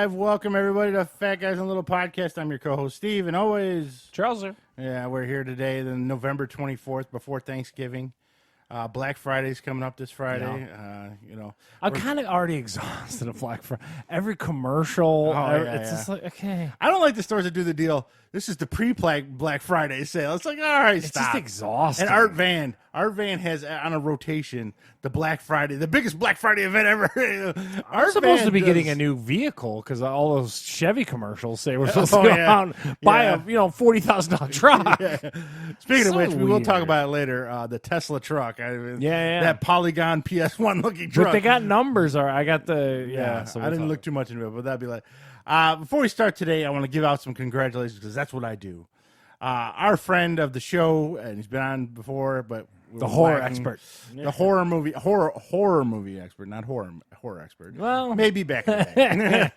live. Welcome, everybody, to Fat Guys and Little Podcast. I'm your co-host, Steve, and always... Charles. Yeah, we're here today, the November 24th, before Thanksgiving. Black Friday's coming up this Friday. Yeah. I'm kind of already exhausted of Black Friday. Every commercial, just like, okay. I don't like the stores that do the deal. This is the pre-Black Friday sale. It's like, all right, stop. It's just exhausting. And Art Van has on a rotation the Black Friday, the biggest Black Friday event ever. I'm supposed to be getting a new vehicle because all those Chevy commercials say we're supposed to go out and buy a $40,000 truck. Speaking of which, we will talk about it later. The Tesla truck. That Polygon PS1 looking truck. But they got numbers. I got the So I didn't look too much into it, but that'd be like. Before we start today, I want to give out some congratulations because that's what I do. Our friend of the show, and he's been on before, but the horror expert, the horror movie expert, not horror expert. Well, maybe back in the day.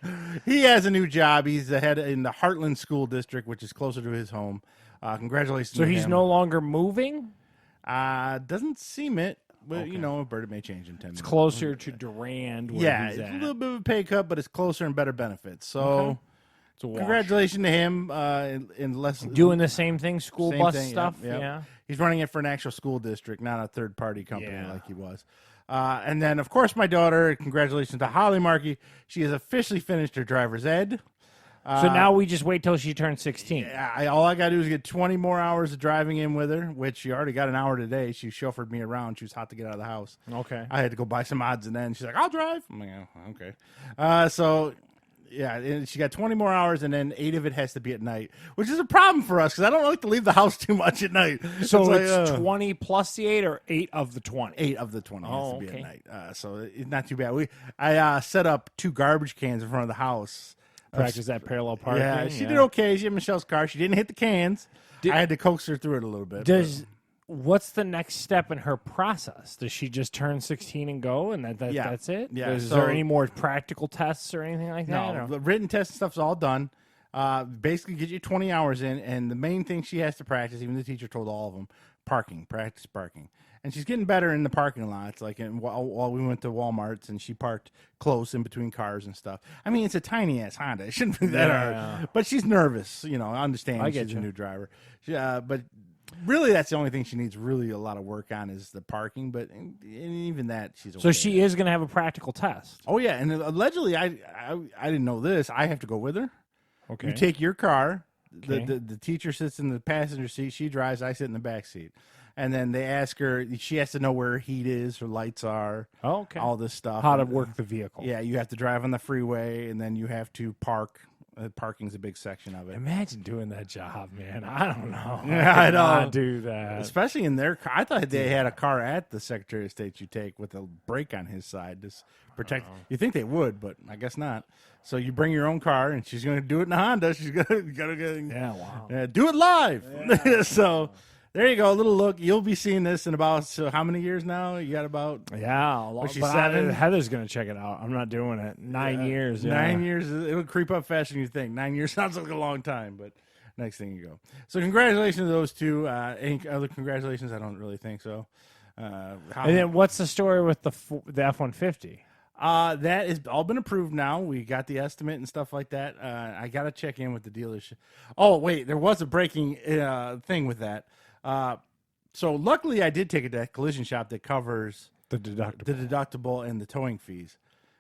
He has a new job. He's the head in the Heartland School District, which is closer to his home. Congratulations! So to he's him. no longer moving. Doesn't seem it. But, okay. a bird may change in 10 minutes. It's closer to Durand. Yeah, it's a little bit of a pay cut, but it's closer and better benefits. So, congratulations to him. In less doing the same thing, school bus stuff. Yep. Yeah, he's running it for an actual school district, not a third-party company like he was. And then, of course, my daughter. Congratulations to Holly Markey. She has officially finished her driver's ed. So now we just wait till she turns 16. All I got to do is get 20 more hours of driving in with her, which she already got an hour today. She chauffeured me around. She was hot to get out of the house. Okay. I had to go buy some odds and ends. She's like, I'll drive. I'm like, oh, okay. And she got 20 more hours, and then 8 of it has to be at night, which is a problem for us because I don't like to leave the house too much at night. So it's 20 plus the 8 or 8 of the 20? 8 of the 20 has to be at night. So it's not too bad. I set up 2 garbage cans in front of the house. Practice that parallel parking. Yeah, she did okay. She had Michelle's car. She didn't hit the cans. I had to coax her through it a little bit. What's the next step in her process? Does she just turn 16 and go, and that's it? Yeah. Is there any more practical tests or anything like that? No, the written test and stuff's all done. Basically, get you 20 hours in, and the main thing she has to practice, even the teacher told all of them, practice parking. And she's getting better in the parking lots. Like while we went to Walmart's, and she parked close in between cars and stuff. I mean, it's a tiny ass Honda. It shouldn't be that hard. But she's nervous. I understand she's a new driver. But really, that's the only thing she needs really a lot of work on is the parking. But even that, she's okay. So she is going to have a practical test. Oh yeah, and allegedly, I didn't know this. I have to go with her. Okay. You take your car. Okay. The teacher sits in the passenger seat. She drives. I sit in the back seat. And then they ask her, she has to know where her heat is, her lights are, all this stuff. How to work the vehicle. Yeah, you have to drive on the freeway, and then you have to park. Parking's a big section of it. Imagine doing that job, man. I don't know. Yeah, I know. Do that. Especially in their car. I thought they had a car at the Secretary of State you take with a brake on his side to protect. You think they would, but I guess not. So you bring your own car, and she's going to do it in a Honda. She's going to do it live. Yeah. So... there you go, a little look. You'll be seeing this in about how many years now? You got about she's 7. Heather's gonna check it out. I'm not doing it. 9 years. 9 years. It'll creep up faster than you think. 9 years sounds like a long time, but next thing you go. So congratulations to those two. Any other congratulations? I don't really think so. And then what's the story with the F-150? That has all been approved now. We got the estimate and stuff like that. I got to check in with the dealership. Oh wait, there was a breaking thing with that. So luckily I did take it to that collision shop that covers the deductible and the towing fees.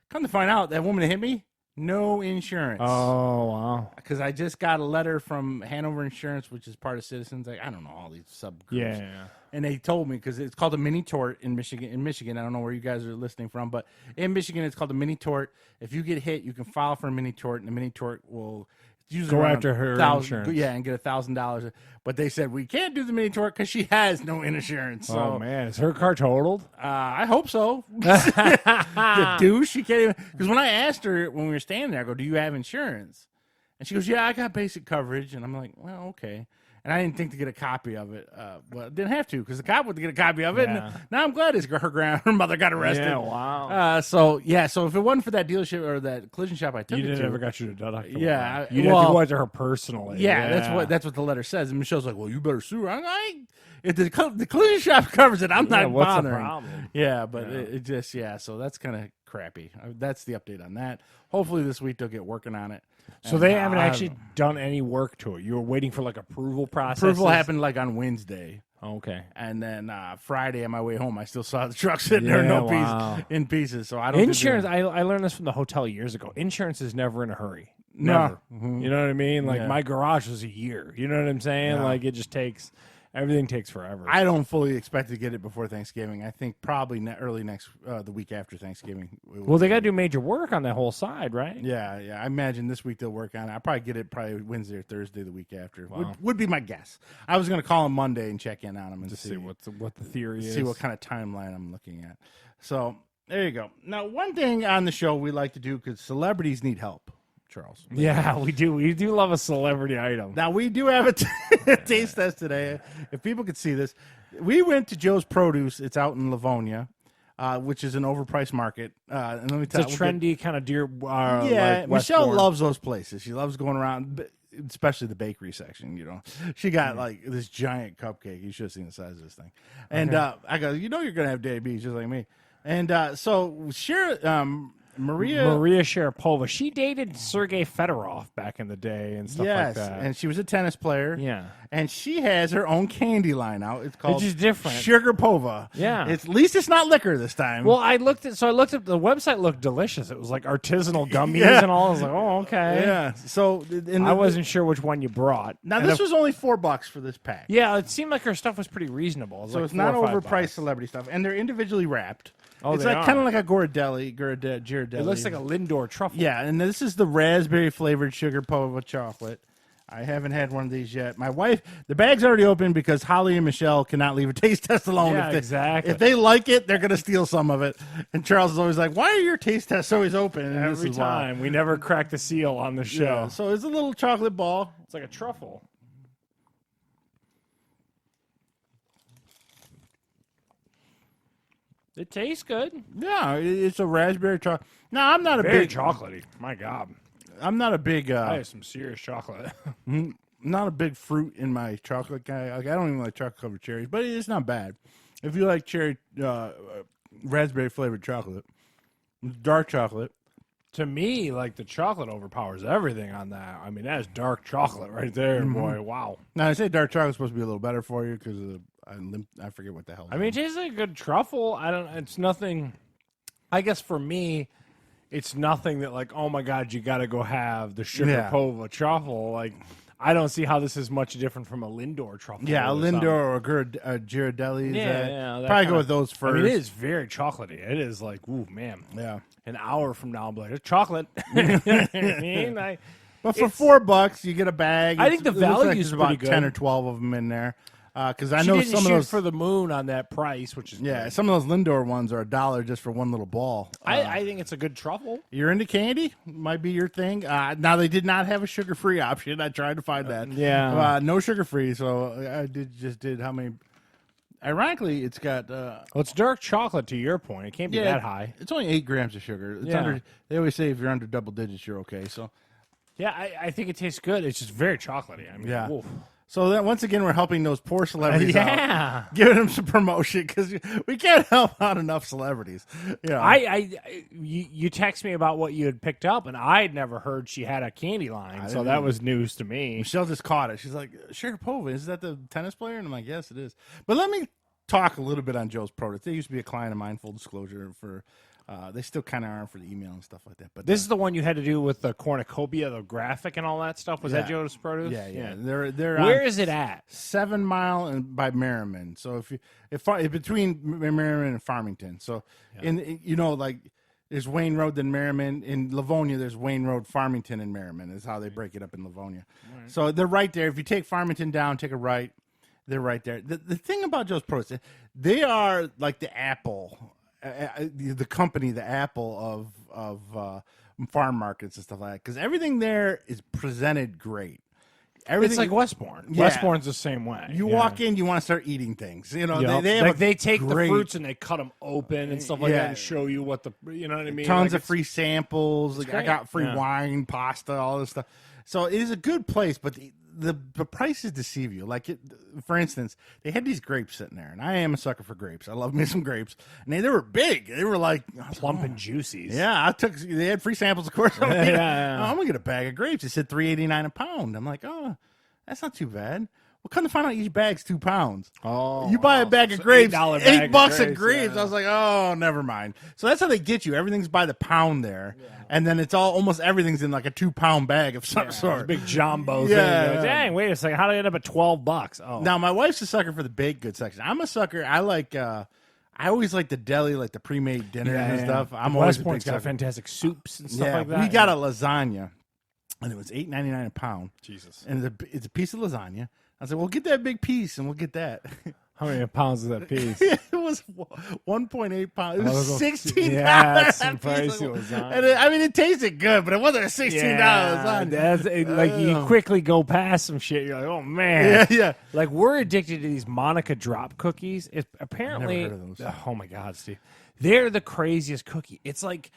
Come to find out, that woman that hit me, no insurance. Oh, wow. Because I just got a letter from Hanover Insurance, which is part of Citizens. I don't know all these subgroups. Yeah. And they told me, because it's called a mini tort in Michigan. I don't know where you guys are listening from, but in Michigan it's called a mini tort. If you get hit, you can file for a mini tort, and the mini tort will usually go after her insurance. Yeah, and get $1,000. But they said we can't do the mini tort because she has no insurance. So, oh man, is her car totaled? I hope so. The douche, she can't even. Because when I asked her when we were standing there, I go, "Do you have insurance?" And she goes, "Yeah, I got basic coverage." And I'm like, "Well, okay." And I didn't think to get a copy of it. Well, didn't have to because the cop would get a copy of it. Yeah. And now I'm glad her mother got arrested. Yeah, wow. So if it wasn't for that dealership or that collision shop I took you it to. never got your deductible. Yeah. You didn't have to go after her personally. Yeah, that's what the letter says. And Michelle's like, well, you better sue her. If the collision shop covers it, I'm not what's bothering. The problem? Yeah, but it just, so that's kind of crappy. That's the update on that. Hopefully this week they'll get working on it. So they haven't actually done any work to it. You were waiting for like approval process. Approval happened like on Wednesday. Okay. And then Friday on my way home, I still saw the truck sitting there in pieces. So I don't insurance. I learned this from the hotel years ago. Insurance is never in a hurry. Never. No. Mm-hmm. You know what I mean? Like my garage was a year. You know what I'm saying? Yeah. Like it just takes. Everything takes forever. I don't fully expect to get it before Thanksgiving. I think probably early next, the week after Thanksgiving. Well, they got to do major work on that whole side, right? Yeah. I imagine this week they'll work on it. I'll probably get it Wednesday or Thursday the week after. Wow. Would be my guess. I was going to call them Monday and check in on them and just see what the theory is. See what kind of timeline I'm looking at. So there you go. Now, one thing on the show we like to do because celebrities need help. Charles. Yeah, we do. We do love a celebrity item. Now, we do have a taste test today. If people could see this, we went to Joe's Produce. It's out in Livonia, which is an overpriced market. And let me tell you, it's a trendy kind of deer. Like Michelle loves those places. She loves going around, especially the bakery section. You know, she got like this giant cupcake. You should have seen the size of this thing. And I go, you're gonna have diabetes just like me. And so Maria Sharapova. She dated Sergei Fedorov back in the day and stuff like that. And she was a tennis player. Yeah. And she has her own candy line out. It's called different. Sugarpova. Yeah. At least it's not liquor this time. Well, I looked at the website looked delicious. It was like artisanal gummies and all. I was like, oh, okay. Yeah. So I wasn't sure which one you brought. Now this was only $4 for this pack. Yeah, it seemed like her stuff was pretty reasonable. So like it's not overpriced celebrity stuff. And they're individually wrapped. Oh, it's like kind of like a Ghirardelli. It looks like a Lindor truffle. Yeah, and this is the raspberry flavored Sugarpova chocolate. I haven't had one of these yet. My wife, the bag's already open because Holly and Michelle cannot leave a taste test alone. Yeah, exactly. If they like it, they're going to steal some of it. And Charles is always like, why are your taste tests always open? And every time. We never crack the seal on the show. Yeah, so it's a little chocolate ball. It's like a truffle. It tastes good. Yeah, it's a raspberry chocolate. No, I'm not a Very big chocolatey. My God. I'm not a big. I have some serious chocolate. Not a big fruit in my chocolate guy. Like, I don't even like chocolate covered cherries, but it's not bad. If you like cherry, raspberry flavored chocolate, dark chocolate. To me, like the chocolate overpowers everything on that. I mean, that is dark chocolate right there, boy. Wow. Now I say dark chocolate's supposed to be a little better for you because I forget what the hell. I mean, it tastes like a good truffle. It's nothing. I guess for me, it's nothing that like, oh my God, you got to go have the Sugarpova truffle. Like, I don't see how this is much different from a Lindor truffle. Yeah, a Lindor or a Ghirardelli. Yeah, probably go with those first. I mean, it is very chocolatey. It is like, ooh, man. Yeah. An hour from now, I'm like, it's chocolate. You know what I mean? But for $4, you get a bag. I think the value is about pretty 10 good. or 12 of them in there. Because I She know didn't some of shoot those for the moon on that price, which is yeah, great. some of those Lindor ones are $1 just for one little ball. I think it's a good truffle. You're into candy? Might be your thing. Now they did not have a sugar-free option. I tried to find that. No sugar-free. So I did how many? Ironically, it's got. Well, it's dark chocolate. To your point, it can't be that high. It's only 8 grams of sugar. It's under. They always say if you're under double digits, you're okay. So. Yeah, I think it tastes good. It's just very chocolatey. I mean, yeah. Oof. So that once again, we're helping those poor celebrities out, giving them some promotion because we can't help out enough celebrities. You know. You text me about what you had picked up, and I had never heard she had a candy line, so that was news to me. Michelle just caught it. She's like, Sharapova, is that the tennis player? And I'm like, yes, it is. But let me talk a little bit on Joe's Produce. They used to be a client of mine, full disclosure, for they still kind of are for the email and stuff like that. But this is the one you had to do with the cornucopia, the graphic, and all that stuff. Was that Joe's Produce? Yeah. They're Where is it at? 7 Mile and by Merriman. So if between Merriman and Farmington. So there's Wayne Road then Merriman. In Livonia, there's Wayne Road, Farmington, and Merriman is how they break it up in Livonia. Right. So they're right there. If you take Farmington down, take a right, they're right there. The thing about Joe's Produce, they are like the Apple. The company, the Apple of farm markets and stuff like that, because everything there is presented great. It's like Westbourne. Yeah. Westbourne's the same way. You walk in, you want to start eating things. You know, they take the fruits and they cut them open and stuff like that and show you what you know what I mean. Tons of free samples. Like, I got free wine, pasta, all this stuff. So it is a good place, but the prices deceive you. Like, for instance, they had these grapes sitting there, and I am a sucker for grapes. I love me some grapes, and they were big. They were like plump and juicy. Yeah, they had free samples, of course. I'm like, yeah. I'm gonna get a bag of grapes. It said $3.89 a pound. I'm like, oh, that's not too bad. Well, come to find out, each bag's 2 pounds. Oh, you buy a bag of grapes, $8 of grapes. Yeah. I was like, oh, never mind. So that's how they get you. Everything's by the pound there, and then it's almost everything's in like a 2-pound bag of some sort. It's a big jumbo Yeah. thing. Dang, wait a second. How did I end up at $12? Oh, Now my wife's a sucker for the baked goods section. I'm a sucker. I like. I always like the deli, like the pre-made dinners and stuff. I'm always a big West Point's got sucker. fantastic soups and stuff like that. We got a lasagna, and it was $8.99 a pound. Jesus. And it's a piece of lasagna. I said, well, get that big piece, and we'll get that. How many pounds is that piece? It was 1.8 pounds. It was $16. Yeah, that's some piece pricey of- lasagna. and it, I mean, it tasted good, but it wasn't a $16 lasagna. That's like you quickly go past some shit. You're like, oh man, Yeah. Like we're addicted to these Monica drop cookies. It apparently, Never heard of those. oh my god, Steve, they're the craziest cookie. It's like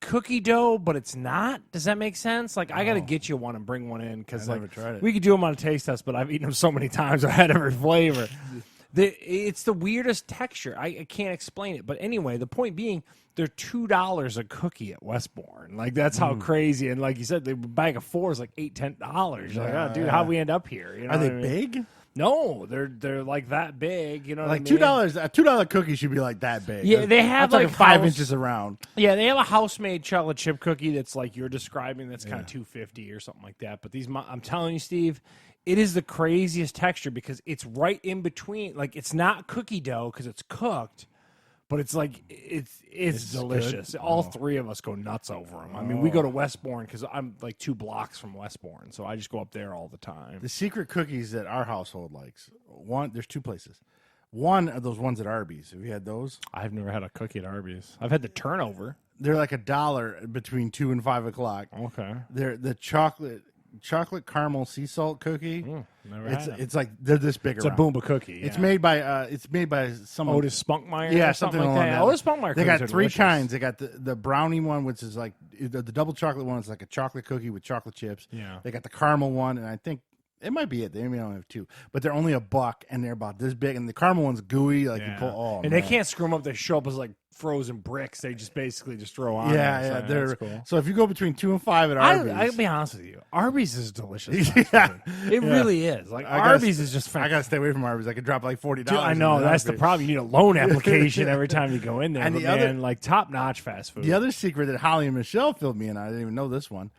cookie dough, but it's not. Does that make sense? Like I got to get you one and bring one in because I've never tried it. we could do them on a taste test, but I've eaten them so many times I had every flavor. It's the weirdest texture. I can't explain it. But anyway, the point being, they're $2 a cookie at Westbourne. Like that's how crazy. And like you said, the bag of 4 is like $8-10. You're like, oh, dude, how'd we end up here? You know Are they what I mean? big? No, they're like that big. You know, Like what I mean? $2, a $2 cookie should be like that big. Yeah, they have I'm like talking 5 house- inches around. Yeah, they have a house-made chocolate chip cookie that's like you're describing. That's kind of $2.50 or something like that. But these, I'm telling you, Steve, it is the craziest texture because it's right in between. Like it's not cookie dough because it's cooked, but it's like it's delicious. good? All 3 of us go nuts over them. I mean, we go to Westbourne because I'm like 2 blocks from Westbourne, so I just go up there all the time. The secret cookies that our household likes. There's 2 places. One are those ones at Arby's. Have you had those? I've never had a cookie at Arby's. I've had the turnover. They're like $1 between 2 and 5 o'clock. Okay, They're the chocolate caramel sea salt cookie. never had it. It's like they're this big. It's a Boomba cookie. It's yeah. made by someone. Otis Spunkmeyer. Yeah, or something something like along that. that. Otis Spunkmeyer. They got cookies are 3 delicious. kinds. They got the brownie one, which is like the double chocolate one. It's like a chocolate cookie with chocolate chips. Yeah. They got the caramel one, and I think it might be it. They may only have 2, but they're only $1, and they're about this big. And the caramel one's gooey, like you pull. Oh, and man. they can't screw them up. They show up as like frozen bricks. They just basically just throw on. Yeah, there. yeah. So They're that's cool. so if you go between 2 and 5 at Arby's, I'll be honest with you. Arby's is delicious. Yeah. It really is. Like I gotta- Arby's is just I fantastic. gotta stay away from Arby's. I could drop like $40. I know in that's the Arby's. problem. You need a loan application every time you go in there. And But the other- man, like top notch fast food. The other secret that Holly and Michelle filled me in, I didn't even know this one.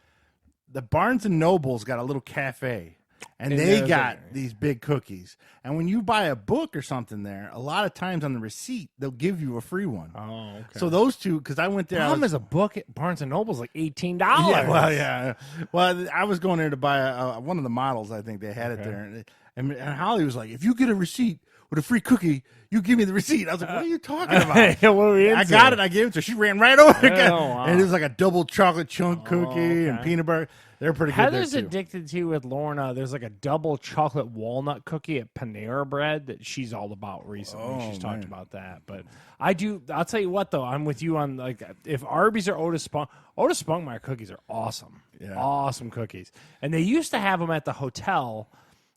The Barnes and Noble's got a little cafe, and And they there's got a- these big cookies. And when you buy a book or something there, a lot of times on the receipt they'll give you a free one. Oh, okay. So those 2, because I went there. problem is a book at Barnes and Noble's like $18. Yeah, well, yeah. Well, I was going there to buy one of the models. I think they had it there, and Holly was like, "If you get a receipt with a free cookie, you give me the receipt." I was like, "What are you talking about?" What were we I into? got it. I gave it to her. She ran right over. wow. And it was like a double chocolate chunk cookie and okay. peanut butter. They're pretty good Heather's there too. addicted to with Lorna. There's like a double chocolate walnut cookie at Panera Bread that she's all about recently. She's talked about that. But I'll tell you what though, I'm with you on like if Arby's or Otis Spunkmeyer cookies are awesome. Yeah. Awesome cookies. And they used to have them at the hotel.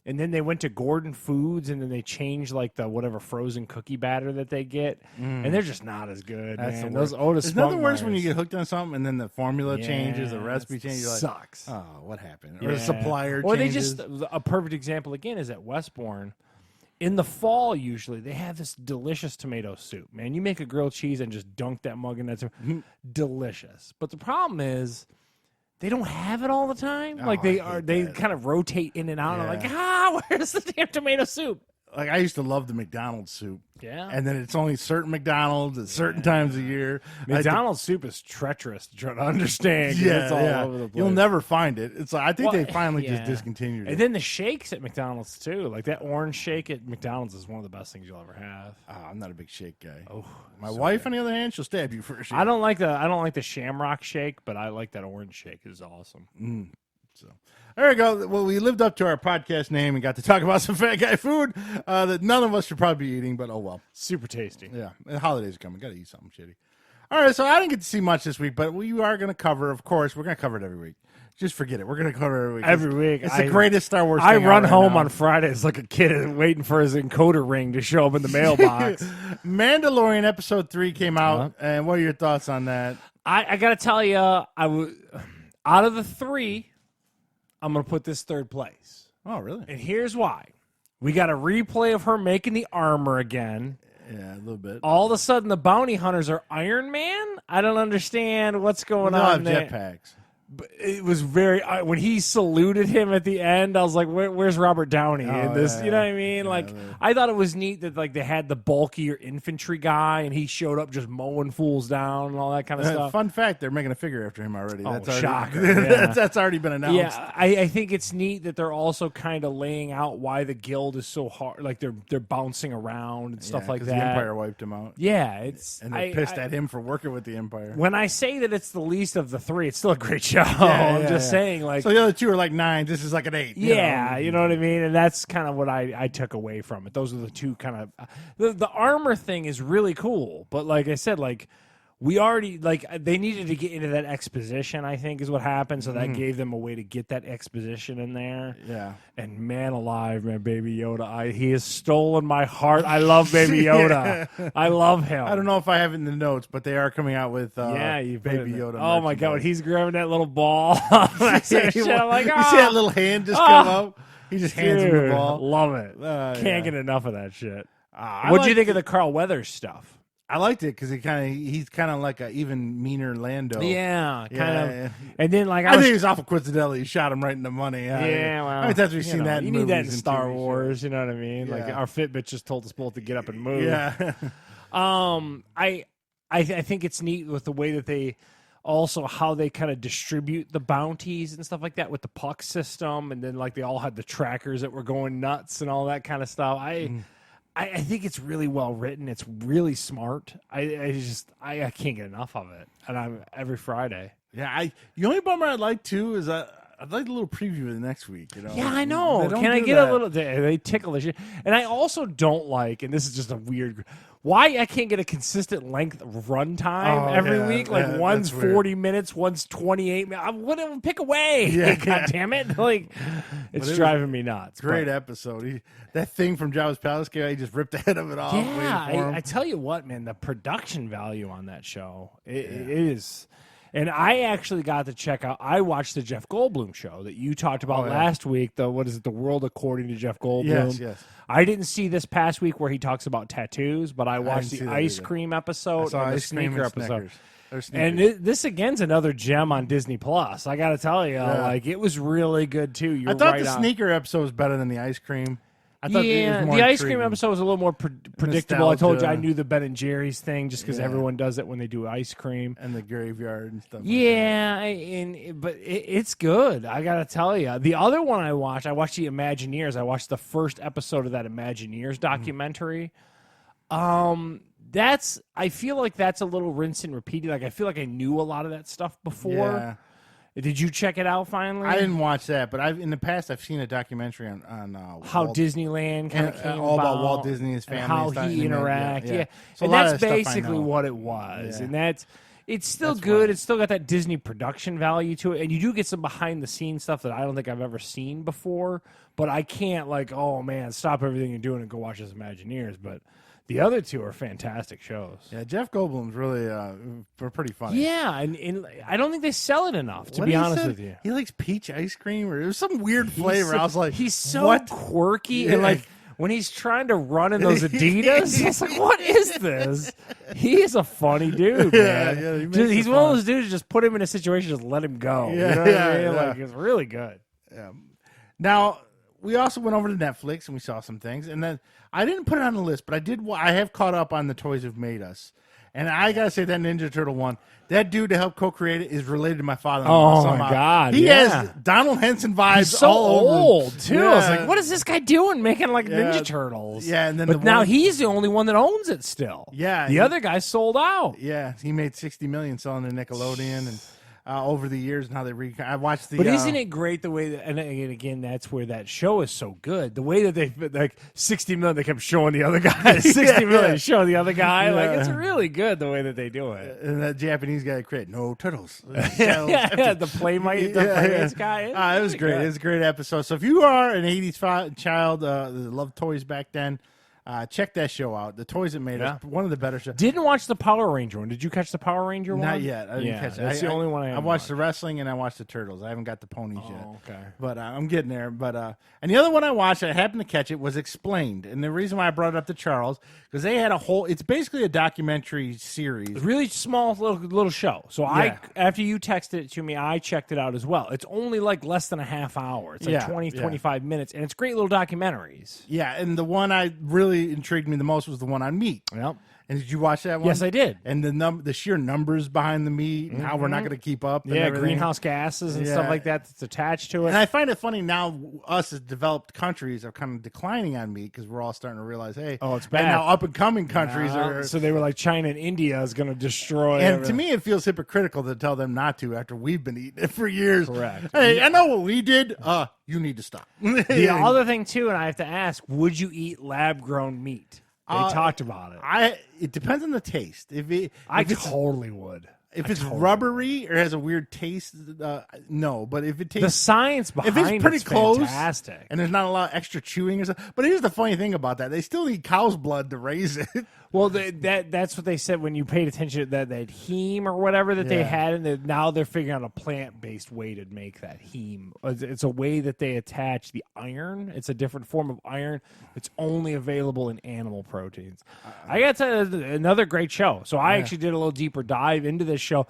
And then they went to Gordon Foods, and then they changed like the whatever frozen cookie batter that they get, and they're just not as good. That's man. the worst. Those Otis Isn't that the worst when you Spunkmeyers. get hooked on something and then the formula changes, the Yeah, recipe it changes? You're like, sucks. oh, what happened? Or Yeah. the supplier Or changes. they just a perfect example again is at Westbourne. In the fall, usually they have this delicious tomato soup. Man, you make a grilled cheese and just dunk that mug in that. Delicious. But the problem is they don't have it all the time. Like I hate they that. kind of rotate in and out. I'm Yeah. like, where's the damn tomato soup? Like I used to love the McDonald's soup. Yeah. And then it's only certain McDonald's at certain times a year. McDonald's soup is treacherous to try to understand. 'cause Yeah, it's all yeah. over the place. You'll never find it. It's like I think Well, they finally just yeah. discontinued it. And then the shakes at McDonald's too. Like that orange shake at McDonald's is one of the best things you'll ever have. I'm not a big shake guy. Oh, My wife, on the other hand, she'll stab you for a shake. I don't like the Shamrock shake, but I like that orange shake. It's awesome. So there we go. Well, we lived up to our podcast name and got to talk about some fat guy food that none of us should probably be eating, but oh well. Super tasty. Yeah, the holidays are coming. Got to eat something shitty. All right, so I didn't get to see much this week, but we are going to cover, of course, we're going to cover it every week. Just forget it. We're gonna cover it every week. Every week. It's the greatest Star Wars. I thing run out home right on Fridays like a kid waiting for his encoder ring to show up in the mailbox. Mandalorian episode 3 came out, and what are your thoughts on that? I got to tell you, out of the 3, I'm going to put this third place. Oh, really? And here's why. We got a replay of her making the armor again. Yeah, a little bit. All of a sudden, the bounty hunters are Iron Man? I don't understand what's going on there. Jetpacks. But it was very when he saluted him at the end, I was like, "Where's Robert Downey in this?" Yeah, you know what I mean? yeah, Like, I thought it was neat that like they had the bulkier infantry guy, and he showed up just mowing fools down and all that kind of stuff. Fun fact: they're making a figure after him already. Oh, That's already, shocker! Yeah. that's already been announced. Yeah, I think it's neat that they're also kind of laying out why the guild is so hard. Like they're bouncing around and stuff like that. The Empire wiped him out. Yeah, and they're pissed at him for working with the Empire. When I say that it's the least of the 3, it's still a great show. I'm just saying, like, so the other 2 are like 9. This is like an 8. Yeah, you know what I mean, and that's kind of what I took away from it. Those are the 2 kind of the armor thing is really cool, but like I said, like we already like they needed to get into that exposition. I think is what happened, so that gave them a way to get that exposition in there. Yeah, and man alive, man, Baby Yoda, he has stolen my heart. I love Baby Yoda. I love him. I don't know if I have it in the notes, but they are coming out with you Baby Yoda. Oh my god, he's grabbing that little ball. I'm like, you see that little hand just come up? He just hands him the ball. Love it. Can't get enough of that shit. What What'd you think of the Carl Weathers stuff? I liked it because he's kind of like a even meaner Lando. Yeah, kind of. Yeah. And then like I think he was awful coincidental. He shot him right in the money. Yeah, well, how many times we've seen that? You need that in Star Wars. You know what I mean? Yeah. Like our Fitbit just told us both to get up and move. Yeah. I think it's neat with the way that they also how they kind of distribute the bounties and stuff like that with the puck system, and then like they all had the trackers that were going nuts and all that kind of stuff. I think it's really well written. It's really smart. I can't get enough of it, and I'm every Friday. Yeah, the only bummer I'd like too is I'd like a little preview of the next week. You know? Yeah, I know. Can I get a little? They tickle the shit, and I also don't like. And this is just a weird. Why I can't get a consistent length runtime every week? Like one's 40 minutes, one's 28 minutes. What? Pick away! Yeah, God damn it! Like it's driving me nuts. Great episode. That thing from Jabba's Palace guy, he just ripped the head of it off. Yeah, I tell you what, man, the production value on that show it is. And I actually got to check out. I watched the Jeff Goldblum show that you talked about last week. The World According to Jeff Goldblum. Yes. I didn't see this past week where he talks about tattoos, but I watched the ice cream episode and the sneaker episode. And this again's another gem on Disney Plus. I got to tell you, like it was really good too. I thought the sneaker episode was better than the ice cream. I thought the ice cream episode was a little more predictable. Nostalgia. I told you I knew the Ben and Jerry's thing just because everyone does it when they do ice cream and the graveyard and stuff. Yeah, but it's good. I gotta tell you, the other one I watched the Imagineers. I watched the first episode of that Imagineers documentary. I feel like that's a little rinse and repeat. Like I feel like I knew a lot of that stuff before. Yeah. Did you check it out finally? I didn't watch that, but in the past I've seen a documentary on how Disneyland kind of came about Walt Disney, his family, and how he interacts. Yeah. So and that's basically what it was, and it's still good. Fun. It's still got that Disney production value to it, and you do get some behind the scenes stuff that I don't think I've ever seen before. But I can't oh man, stop everything you're doing and go watch this Imagineers. But the other two are fantastic shows. Yeah, Jeff Goldblum's really pretty funny. Yeah, and I don't think they sell it enough, to be honest with you. He likes peach ice cream, or it was some weird flavor. I was like, he's so quirky, and like when he's trying to run in those Adidas, I was like, what is this? He is a funny dude, man. He's one of those dudes, just put him in a situation, just let him go. Yeah, you know what I mean? Like, it's really good. Yeah. Now, we also went over to Netflix and we saw some things, and then I didn't put it on the list, but I have caught up on the Toys Who've Made Us, and I gotta say that Ninja Turtle one, that dude to help co-create it is related to my father-in-law. Oh my god, he has Donald Henson vibes. He's so all old over. too. I was like, what is this guy doing, making Ninja Turtles? Yeah, and then now he's the only one that owns it still. Yeah, the other guy sold out. Yeah, he made $60 million selling to Nickelodeon, and over the years and how they I watched the. But isn't it great the way that, and again, that's where that show is so good. The way that they, like, 60 million, they kept showing the other guy, 60 million showing the other guy. Like, it's really good the way that they do it. And that Japanese guy created no turtles. The Playmate guy. It was great. It was a great episode. So if you are an 80s child that loved toys back then, check that show out. The Toys That Made Us, one of the better shows. Didn't watch the Power Ranger one. Did you catch the Power Ranger one? Not yet. I didn't catch it. That's the only one I watched the wrestling and I watched the Turtles. I haven't got the ponies yet. Okay. But I'm getting there. But and the other one I watched, I happened to catch it, was Explained. And the reason why I brought it up to Charles, because they had it's basically a documentary series. Really small little show. So after you texted it to me, I checked it out as well. It's only like less than a half hour. It's like 25 minutes. And it's great little documentaries. Yeah, and the one I really intrigued me the most was the one on meat. Yep. And did you watch that one? Yes, I did. And the sheer numbers behind the meat and how we're not going to keep up. And greenhouse gases and stuff like that that's attached to it. And I find it funny now, us as developed countries are kind of declining on meat because we're all starting to realize, hey, it's bad. And now up and coming countries are. So they were like, China and India is going to destroy. And everything. to me, it feels hypocritical to tell them not to after we've been eating it for years. Correct. Hey, I know what we did. You need to stop. The other thing too, and I have to ask, would you eat lab-grown meat? They talked about it. It depends on the taste. I totally would. If it's rubbery or has a weird taste, no. But if it tastes, the science behind if it's pretty close, fantastic, and there's not a lot of extra chewing or something. But here's the funny thing about that: they still need cow's blood to raise it. Well, that's what they said when you paid attention to that heme or whatever that they had, and now they're figuring out a plant-based way to make that heme. It's a way that they attach the iron. It's a different form of iron. It's only available in animal proteins. I got to tell you, another great show. So I actually did a little deeper dive into this show.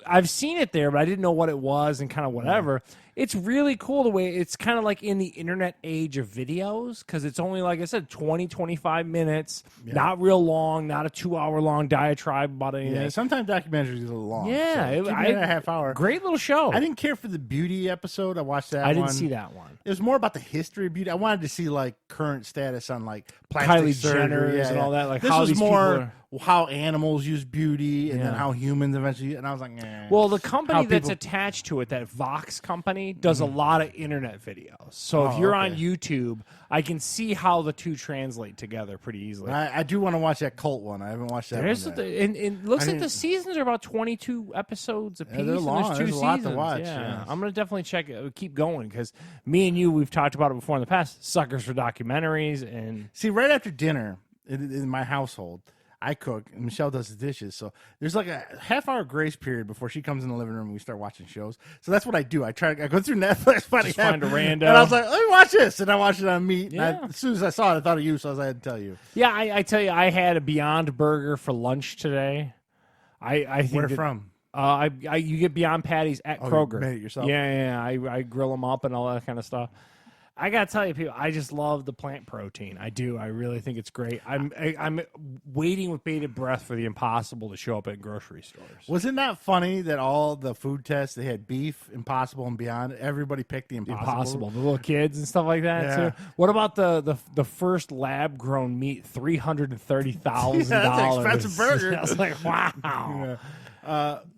I've seen it there, but I didn't know what it was and kind of whatever. It's really cool the way it's kind of like in the internet age of videos because it's only, like I said, 20, 25 minutes, not real long, not a 2-hour-long diatribe about anything. Yeah, sometimes documentaries are a little long. Yeah. So keep it a half hour. Great little show. I didn't care for the beauty episode. I watched that one. I didn't see that one. It was more about the history of beauty. I wanted to see, like, current status on, like, plastic Kylie surgery. Jenner and all that. Like, this how was these more how animals use beauty and then how humans eventually. And I was like, Well, the company that's attached to it, that Vox company, does a lot of internet videos. So if you're on YouTube, I can see how the two translate together pretty easily. I do want to watch that cult one. I haven't watched that one yet. And it looks like the seasons are about 22 episodes apiece. They're long. There's 2 a lot seasons. to watch. Yeah. I'm going to definitely check it. Keep going because me and you, we've talked about it before in the past. Suckers for documentaries. And see, right after dinner in my household, I cook and Michelle does the dishes. So there's like a half-hour grace period before she comes in the living room and we start watching shows. So that's what I do. I go through Netflix, find a random, and I was like, let me watch this, and I watched it on Meat. Yeah. As soon as I saw it, I thought of you, so I had to tell you. Yeah, I tell you, I had a Beyond Burger for lunch today. I think where from? You get Beyond Patties at Kroger. You made it yourself? Yeah. I grill them up and all that kind of stuff. I gotta tell you, people, I just love the plant protein. I do. I really think it's great. I'm waiting with bated breath for the Impossible to show up at grocery stores. Was it not funny that all the food tests they had beef, Impossible, and Beyond? Everybody picked the Impossible. The little kids and stuff like that too. What about the first lab grown meat? $330,000. That's an expensive burger. I was like, wow.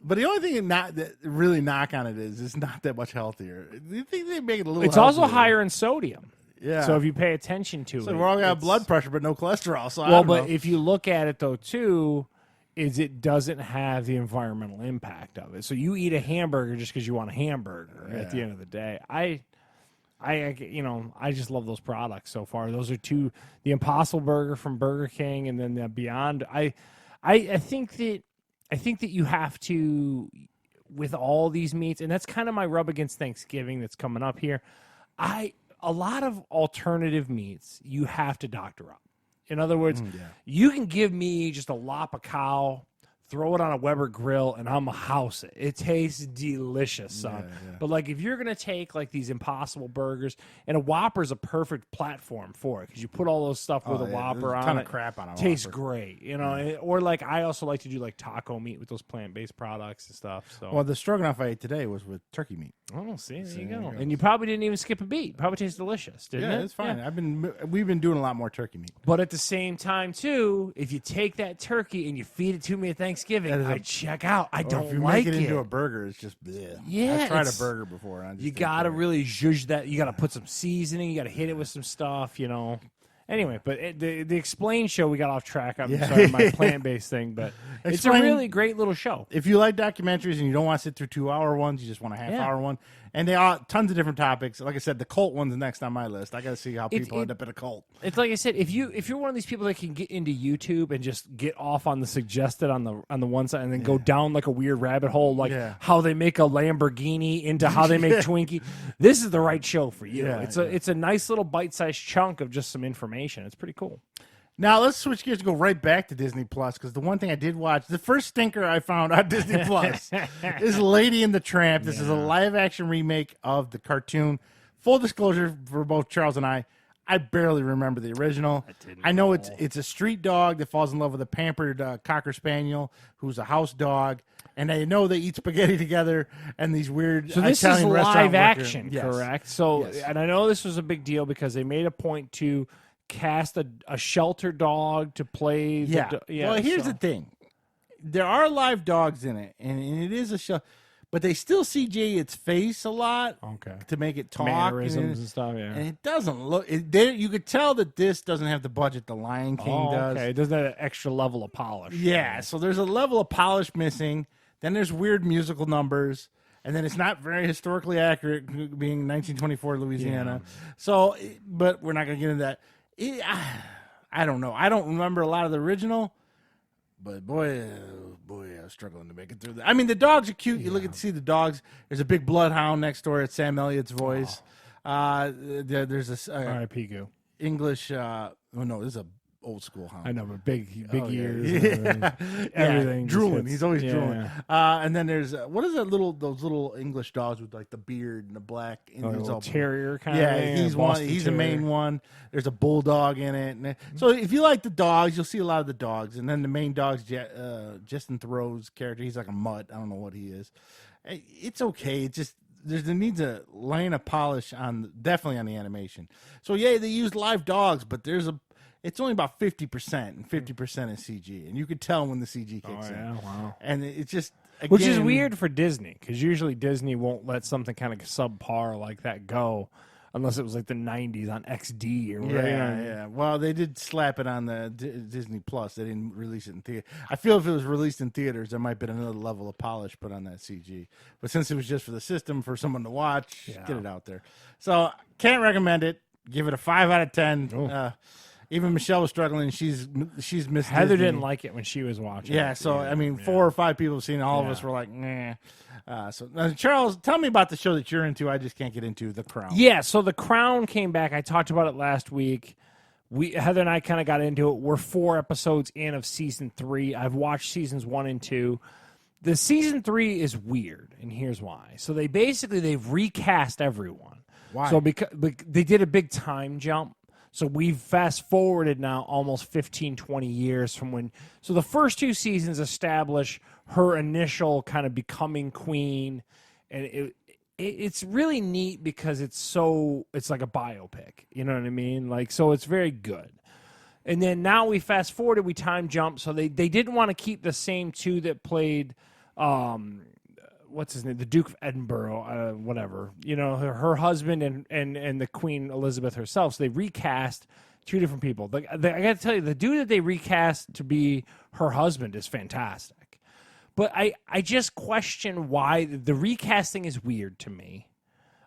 But the only thing that really knock on it is it's not that much healthier. You think they make it a little? It's healthier. also higher in sodium. Yeah. So if you pay attention to it, so we're all got blood pressure but no cholesterol. So if you look at it though too, it doesn't have the environmental impact of it. So you eat a hamburger just because you want a hamburger. Yeah. At the end of the day, I just love those products so far. Those are two: the Impossible Burger from Burger King, and then the Beyond. I think that you have to, with all these meats, and that's kind of my rub against Thanksgiving that's coming up here. A lot of alternative meats, you have to doctor up. In other words, you can give me just a lop of cow, throw it on a Weber grill, and I'm a house it. It tastes delicious, son. Yeah. But like if you're gonna take like these Impossible burgers, and a Whopper's a perfect platform for it because you put all those stuff with a Whopper on it. A ton of crap on it. Tastes great, you know. Or like I also like to do like taco meat with those plant-based products and stuff. So well, the stroganoff I ate today was with turkey meat. Oh, see, there you go. And you probably didn't even skip a beat. Probably tastes delicious, didn't it? Yeah, it's fine. Yeah. We've been doing a lot more turkey meat. But at the same time too, if you take that turkey and you feed it to me at Thanksgiving, Thanksgiving, I check out. I don't if you like make it into it. a burger, it's just bleh. Yeah, I've tried a burger before. And I just you didn't gotta care. really zhuzh that. You gotta put some seasoning. You gotta hit it with some stuff. Anyway, but the Explain show, we got off track. I'm sorry, my plant-based thing, but it's a really great little show. If you like documentaries and you don't want to sit through 2-hour ones, you just want a half-hour one. And they are tons of different topics. Like I said, the cult one's next on my list. I got to see how people end up in a cult. It's like I said, if you're one of these people that can get into YouTube and just get off on the suggested on the one side and then go down like a weird rabbit hole, like how they make a Lamborghini into how they make Twinkie, this is the right show for you. It's a nice little bite-sized chunk of just some information. It's pretty cool. Now, let's switch gears to go right back to Disney Plus, because the one thing I did watch, the first stinker I found on Disney Plus is Lady and the Tramp. This is a live-action remake of the cartoon. Full disclosure for both Charles and I barely remember the original. I know it's a street dog that falls in love with a pampered Cocker Spaniel who's a house dog, and I know they eat spaghetti together and these weird So this Italian is restaurant live action, Yes. correct? So, and I know this was a big deal because they made a point to cast a shelter dog to play. Well, here's the thing: there are live dogs in it, and it is a show, but they still CG its face a lot, to make it talk, mannerisms and stuff. Yeah, and it doesn't look. You could tell that this doesn't have the budget the Lion King does. Okay, it doesn't have an extra level of polish. Yeah, so there's a level of polish missing. Then there's weird musical numbers. And then it's not very historically accurate, being 1924 Louisiana. So, but we're not going to get into that. I don't know. I don't remember a lot of the original, but boy, I was struggling to make it through that. I mean, the dogs are cute. You look at see the dogs. There's a big bloodhound next door. It's Sam Elliott's voice. There's a R.I.P. Goo. English. Oh no, this is a old school hound. I know, but big ears. Everything. Drooling. He's always drooling. And then there's what is that those little English dogs with like the beard and the black and little terrier kind of thing. He's one. He's the main one. There's a bulldog in it. And so if you like the dogs, you'll see a lot of the dogs. And then the main dog's Justin Theroux's character. He's like a mutt. I don't know what he is. It's okay. It just there needs a line of polish definitely on the animation. So they use live dogs, but it's only about 50%, and 50% is CG, and you could tell when the CG kicks in. Wow. And it's just which is weird for Disney, because usually Disney won't let something kind of subpar like that go, unless it was like the '90s on XD or whatever. Yeah. Well, they did slap it on the Disney Plus. They didn't release it in theater. I feel if it was released in theaters, there might be another level of polish put on that CG. But since it was just for the system, for someone to watch, get it out there. So can't recommend it. Give it a 5 out of 10. Even Michelle was struggling. She's missed. Heather Disney. didn't like it when she was watching. Yeah, so I mean, 4 or 5 people have seen it. All of us were like, nah. Charles, tell me about the show that you're into. I just can't get into The Crown. Yeah, so The Crown came back. I talked about it last week. Heather and I kind of got into it. We're 4 episodes in of season 3. I've watched seasons 1 and 2. The season 3 is weird, and here's why. So they've recast everyone. Why? So because they did a big time jump. So we've fast forwarded now almost 15, 20 years from when. So the first 2 seasons establish her initial kind of becoming queen. And it's really neat because it's like a biopic. You know what I mean? Like, so it's very good. And then now we fast forwarded, we time jump. So they didn't want to keep the same 2 that played, what's his name? The Duke of Edinburgh, whatever. You know, her husband and the Queen Elizabeth herself. So they recast 2 different people. I got to tell you, the dude that they recast to be her husband is fantastic. But I just question why. The recasting is weird to me.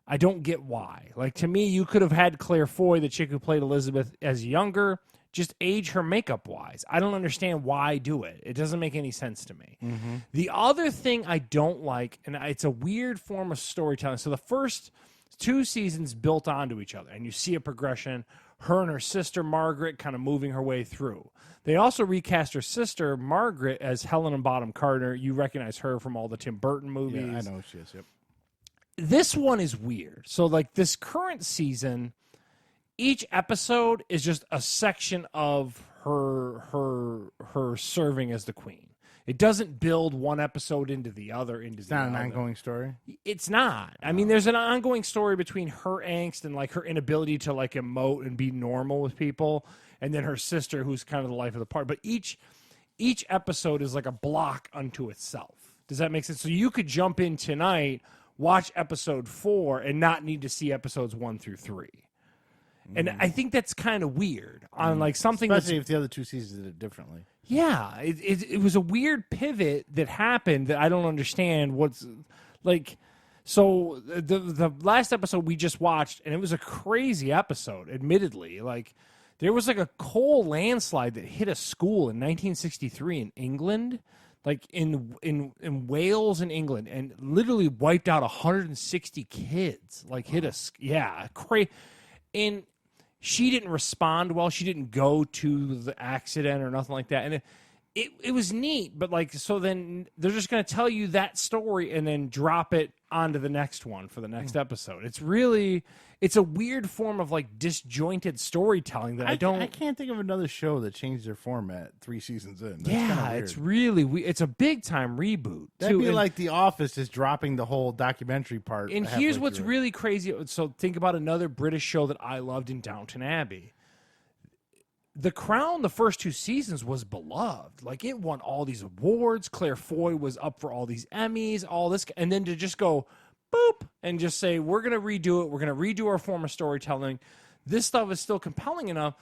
I don't get why. Like, to me, you could have had Claire Foy, the chick who played Elizabeth, as younger. Just age her makeup wise. I don't understand why do it. It doesn't make any sense to me. Mm-hmm. The other thing I don't like, and it's a weird form of storytelling. So the first 2 seasons built onto each other, and you see a progression. Her and her sister Margaret kind of moving her way through. They also recast her sister Margaret as Helena Bonham Carter. You recognize her from all the Tim Burton movies. Yeah, I know who she is. Yep. This one is weird. So like this current season, each episode is just a section of her serving as the queen. It doesn't build one episode into the other. It's not an ongoing story. It's not. I mean, there's an ongoing story between her angst and like her inability to like emote and be normal with people, and then her sister, who's kind of the life of the party. But each each episode is like a block unto itself. Does that make sense? So you could jump in tonight, watch episode 4, and not need to see episodes 1 through 3. And I think that's kind of weird on like something, especially if the other 2 seasons did it differently. Yeah, it was a weird pivot that happened that I don't understand. What's like, so the last episode we just watched, and it was a crazy episode. Admittedly, like there was like a coal landslide that hit a school in 1963 in England, like in Wales and England, and literally wiped out 160 kids. Like hit us, yeah, crazy. And she didn't respond well. She didn't go to the accident or nothing like that. And it was neat, but like, so then they're just going to tell you that story and then drop it onto the next one for the next episode. It's a weird form of like disjointed storytelling that I can't think of another show that changed their format 3 seasons in. That's yeah, it's really it's a big time reboot. That'd be and, like The Office just dropping the whole documentary part. And here's what's really crazy. So think about another British show that I loved in Downton Abbey. The Crown, the first 2 seasons was beloved. Like it won all these awards. Claire Foy was up for all these Emmys, all this, and then to just go boop and just say we're going to redo it. We're going to redo our form of storytelling. This stuff is still compelling enough.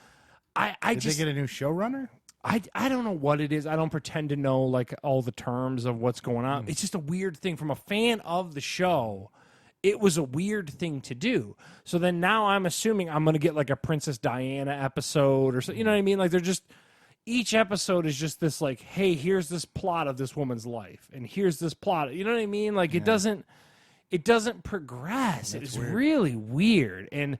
Did they get a new showrunner? I don't know what it is. I don't pretend to know like all the terms of what's going on. It's just a weird thing from a fan of the show. It was a weird thing to do. So then now I'm assuming I'm going to get like a Princess Diana episode or so. You know what I mean? Like they're just, each episode is just this like, hey, here's this plot of this woman's life. And here's this plot. You know what I mean? Like it doesn't progress. It's really weird. And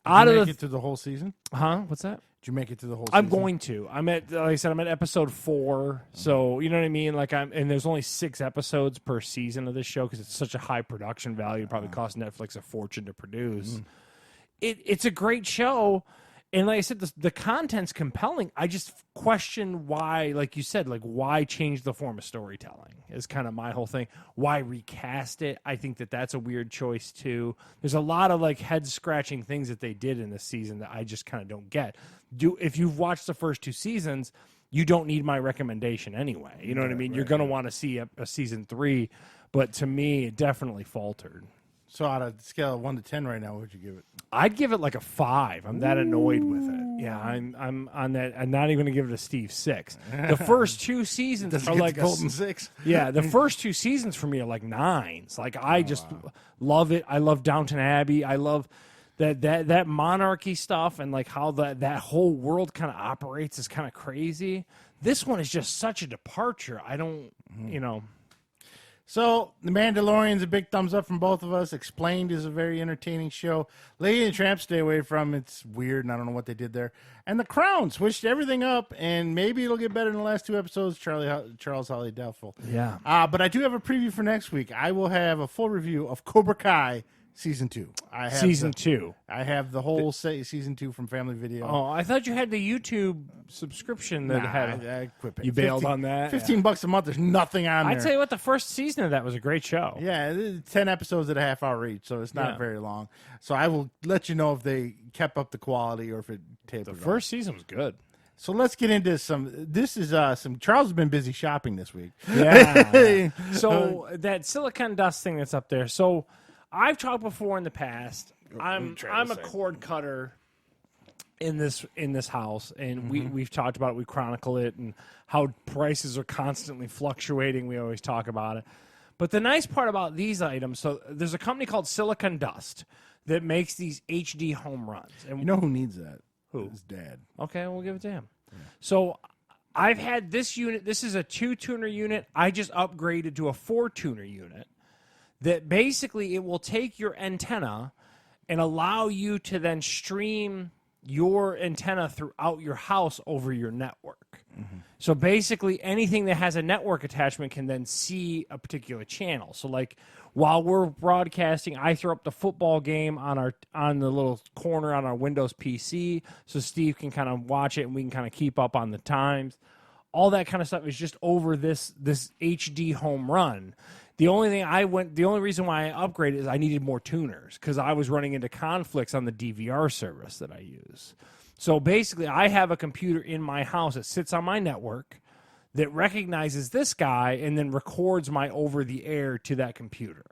Did you make it through the whole season? Huh? What's that? Did you make it to the whole season? I'm going to. Like I said, I'm at episode 4. So, you know what I mean? Like and there's only 6 episodes per season of this show because it's such a high production value. It probably cost Netflix a fortune to produce. It's a great show. And like I said, the content's compelling. I just question why, like you said, like why change the form of storytelling is kind of my whole thing. Why recast it? I think that's a weird choice too. There's a lot of like head scratching things that they did in this season that I just kind of don't get. If you've watched the first 2 seasons, you don't need my recommendation anyway. You know what I mean? You're going to want to see a season 3, but to me, it definitely faltered. So on a scale of 1 to 10 right now, what would you give it? I'd give it like a 5. I'm that annoyed with it. Yeah, I'm on that. I'm not even going to give it a Steve 6. The first 2 seasons are like a golden 6. Yeah, the first 2 seasons for me are like 9s. Like I just love it. I love Downton Abbey. I love that monarchy stuff and like how that whole world kind of operates is kind of crazy. This one is just such a departure. I don't, you know. So, The Mandalorian's a big thumbs up from both of us. Explained is a very entertaining show. Lady and the Tramp, stay away from. It's weird, and I don't know what they did there. And The Crown switched everything up, and maybe it'll get better in the last 2 episodes. Charles Holly, doubtful. Yeah. But I do have a preview for next week. I will have a full review of Cobra Kai Season 2. Season 2. I have the whole Season 2 from Family Video. Oh, I thought you had the YouTube subscription that had. I quit paying. You bailed on that? $15 a month. There's nothing on there. I'd tell you what, the first season of that was a great show. Yeah, 10 episodes at a half hour each, so it's not very long. So I will let you know if they kept up the quality or if it tapered off. The first season was good. So let's get into some. This is some. Charles has been busy shopping this week. Yeah. So that silicon dust thing that's up there. So I've talked before in the past. I'm a cord cutter in this house, and we've talked about it. We chronicle it and how prices are constantly fluctuating. We always talk about it. But the nice part about these items, so there's a company called Silicon Dust that makes these HD home runs. And you know who needs that? Who? His dad. Okay, we'll give it to him. Yeah. So I've had this unit. This is a 2-tuner unit. I just upgraded to a 4-tuner unit. That basically it will take your antenna and allow you to then stream your antenna throughout your house over your network. Mm-hmm. So basically anything that has a network attachment can then see a particular channel. So like while we're broadcasting, I throw up the football game on the little corner on our Windows PC so Steve can kind of watch it and we can kind of keep up on the times. All that kind of stuff is just over this HD home run. The only reason why I upgraded is I needed more tuners because I was running into conflicts on the DVR service that I use. So basically, I have a computer in my house that sits on my network that recognizes this guy and then records my over-the-air to that computer.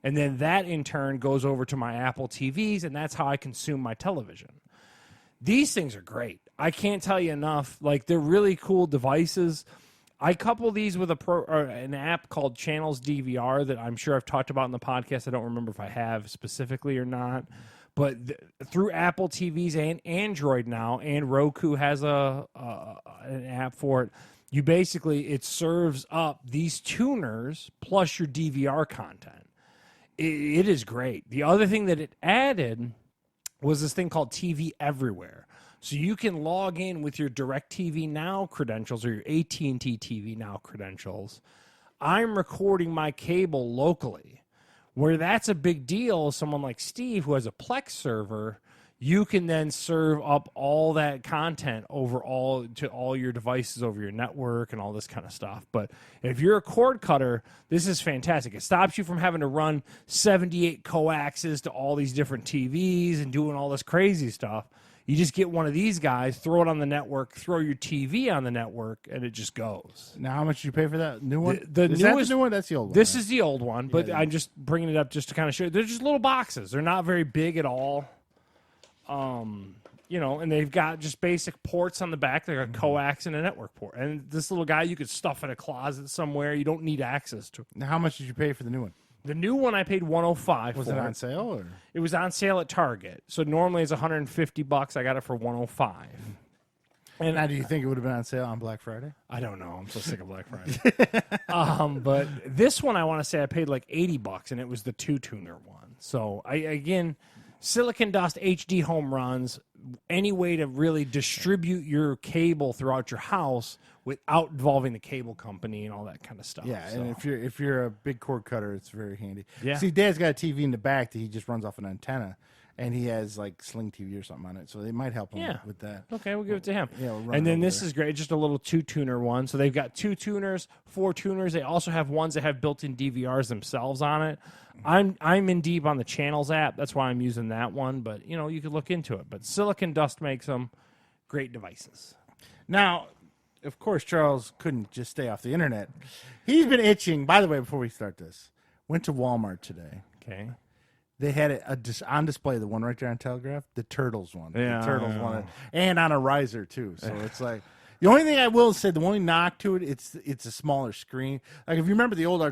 And then that, in turn, goes over to my Apple TVs, and that's how I consume my television. These things are great. I can't tell you enough. Like, they're really cool devices. I couple these with an app called Channels DVR that I'm sure I've talked about in the podcast. I don't remember if I have specifically or not. But through Apple TVs and Android now, and Roku has an app for it, it serves up these tuners plus your DVR content. It is great. The other thing that it added was this thing called TV Everywhere. So you can log in with your DirecTV Now credentials or your AT&T TV Now credentials. I'm recording my cable locally. Where that's a big deal, someone like Steve who has a Plex server, you can then serve up all that content to all your devices over your network and all this kind of stuff. But if you're a cord cutter, this is fantastic. It stops you from having to run 78 coaxes to all these different TVs and doing all this crazy stuff. You just get one of these guys, throw it on the network, throw your TV on the network, and it just goes. Now, how much did you pay for that new one? The is newest, that the new one? That's the old one. This right? is the old one, but I'm just bringing it up just to kind of show you. They're just little boxes. They're not very big at all. And they've got just basic ports on the back. They've got coax and a network port. And this little guy you could stuff in a closet somewhere. You don't need access to. Now, how much did you pay for the new one? The new one I paid $105 for. Was it on sale? Or? It was on sale at Target. So normally it's $150. I got it for $105. And now, do you think it would have been on sale on Black Friday? I don't know. I'm so sick of Black Friday. But this one I want to say I paid like $80, and it was the 2-tuner one. So Silicon Dust HD home runs, any way to really distribute your cable throughout your house without involving the cable company and all that kind of stuff. Yeah, so. and if you're a big cord cutter, it's very handy. Yeah. See, Dad's got a TV in the back that he just runs off an antenna, and he has like Sling TV or something on it, so it might help him with that. Okay, we'll give it to him. Yeah, we'll run and it then over this there. is great, just a little 2-tuner one. So they've got 2 tuners, 4 tuners. They also have ones that have built-in DVRs themselves on it. I'm in deep on the Channels app. That's why I'm using that one. But you could look into it. But Silicon Dust makes them great devices. Now, of course, Charles couldn't just stay off the internet. He's been itching. By the way, before we start this, went to Walmart today. Okay. They had it on display, the one right there on Telegraph, the Turtles one. Yeah. The Turtles one. And on a riser, too. So it's like, the only thing I will say, the only knock to it, it's a smaller screen. Like, if you remember, the old our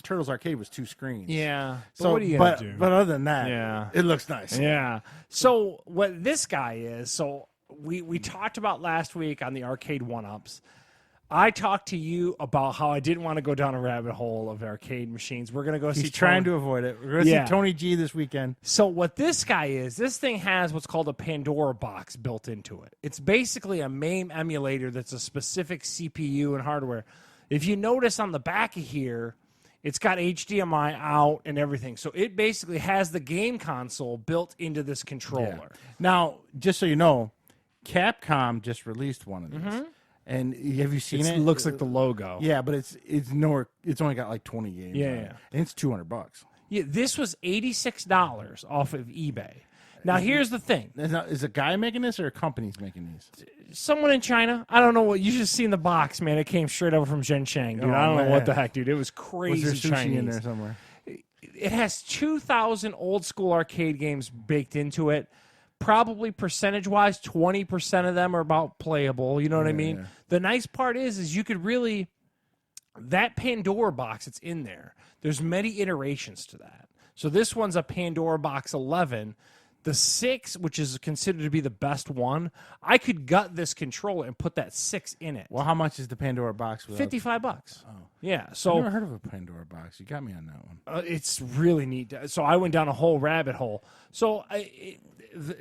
Turtles arcade was 2 screens. Yeah. So, what are you going to do? But other than that, it looks nice. Yeah. So what this guy is, so we talked about last week on the arcade one-ups. I talked to you about how I didn't want to go down a rabbit hole of arcade machines. We're going to go see. He's trying to avoid it. We're going to see Tony G this weekend. So what this guy is, this thing has what's called a Pandora box built into it. It's basically a MAME emulator that's a specific CPU and hardware. If you notice on the back of here, it's got HDMI out and everything. So it basically has the game console built into this controller. Yeah. Now, just so you know, Capcom just released one of these. Mm-hmm. And have you seen it? It looks like the logo. Yeah, but it's nowhere. It's only got like 20 games. Yeah, on it. And it's $200. Yeah, this was $86 off of eBay. Now here's the thing: is a guy making this or a company's making these? Someone in China. I don't know what. You just seen the box, man. It came straight over from Zhencheng, dude. I don't know what the heck, dude. It was crazy. Was there sushi Chinese in there somewhere? It has 2,000 old school arcade games baked into it. Probably percentage-wise, 20% of them are about playable. You know what I mean? Yeah. The nice part is you could really, that Pandora box that's in there, there's many iterations to that. So this one's a Pandora box 11. The 6, which is considered to be the best one, I could gut this controller and put that 6 in it. Well, how much is the Pandora box? $55. Oh. Yeah. So I've never heard of a Pandora box. You got me on that one. It's really neat. So I went down a whole rabbit hole. So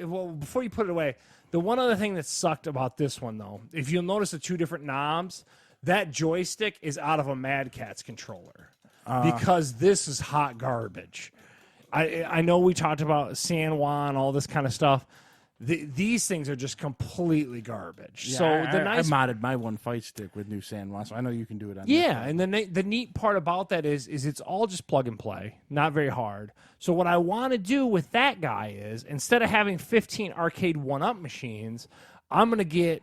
well, before you put it away, the one other thing that sucked about this one, though, if you'll notice the 2 different knobs, that joystick is out of a Mad Catz controller because this is hot garbage. I know we talked about San Juan, all this kind of stuff. These things are just completely garbage. Yeah, so I modded my one fight stick with new San Juan, so I know you can do it on and the neat part about that is it's all just plug and play, not very hard. So what I want to do with that guy is, instead of having 15 arcade one-up machines, I'm going to get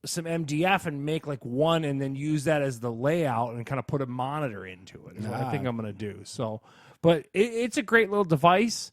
some MDF and make like one, and then use that as the layout and kind of put a monitor into it. Is what I think I'm going to do. So, but it's a great little device.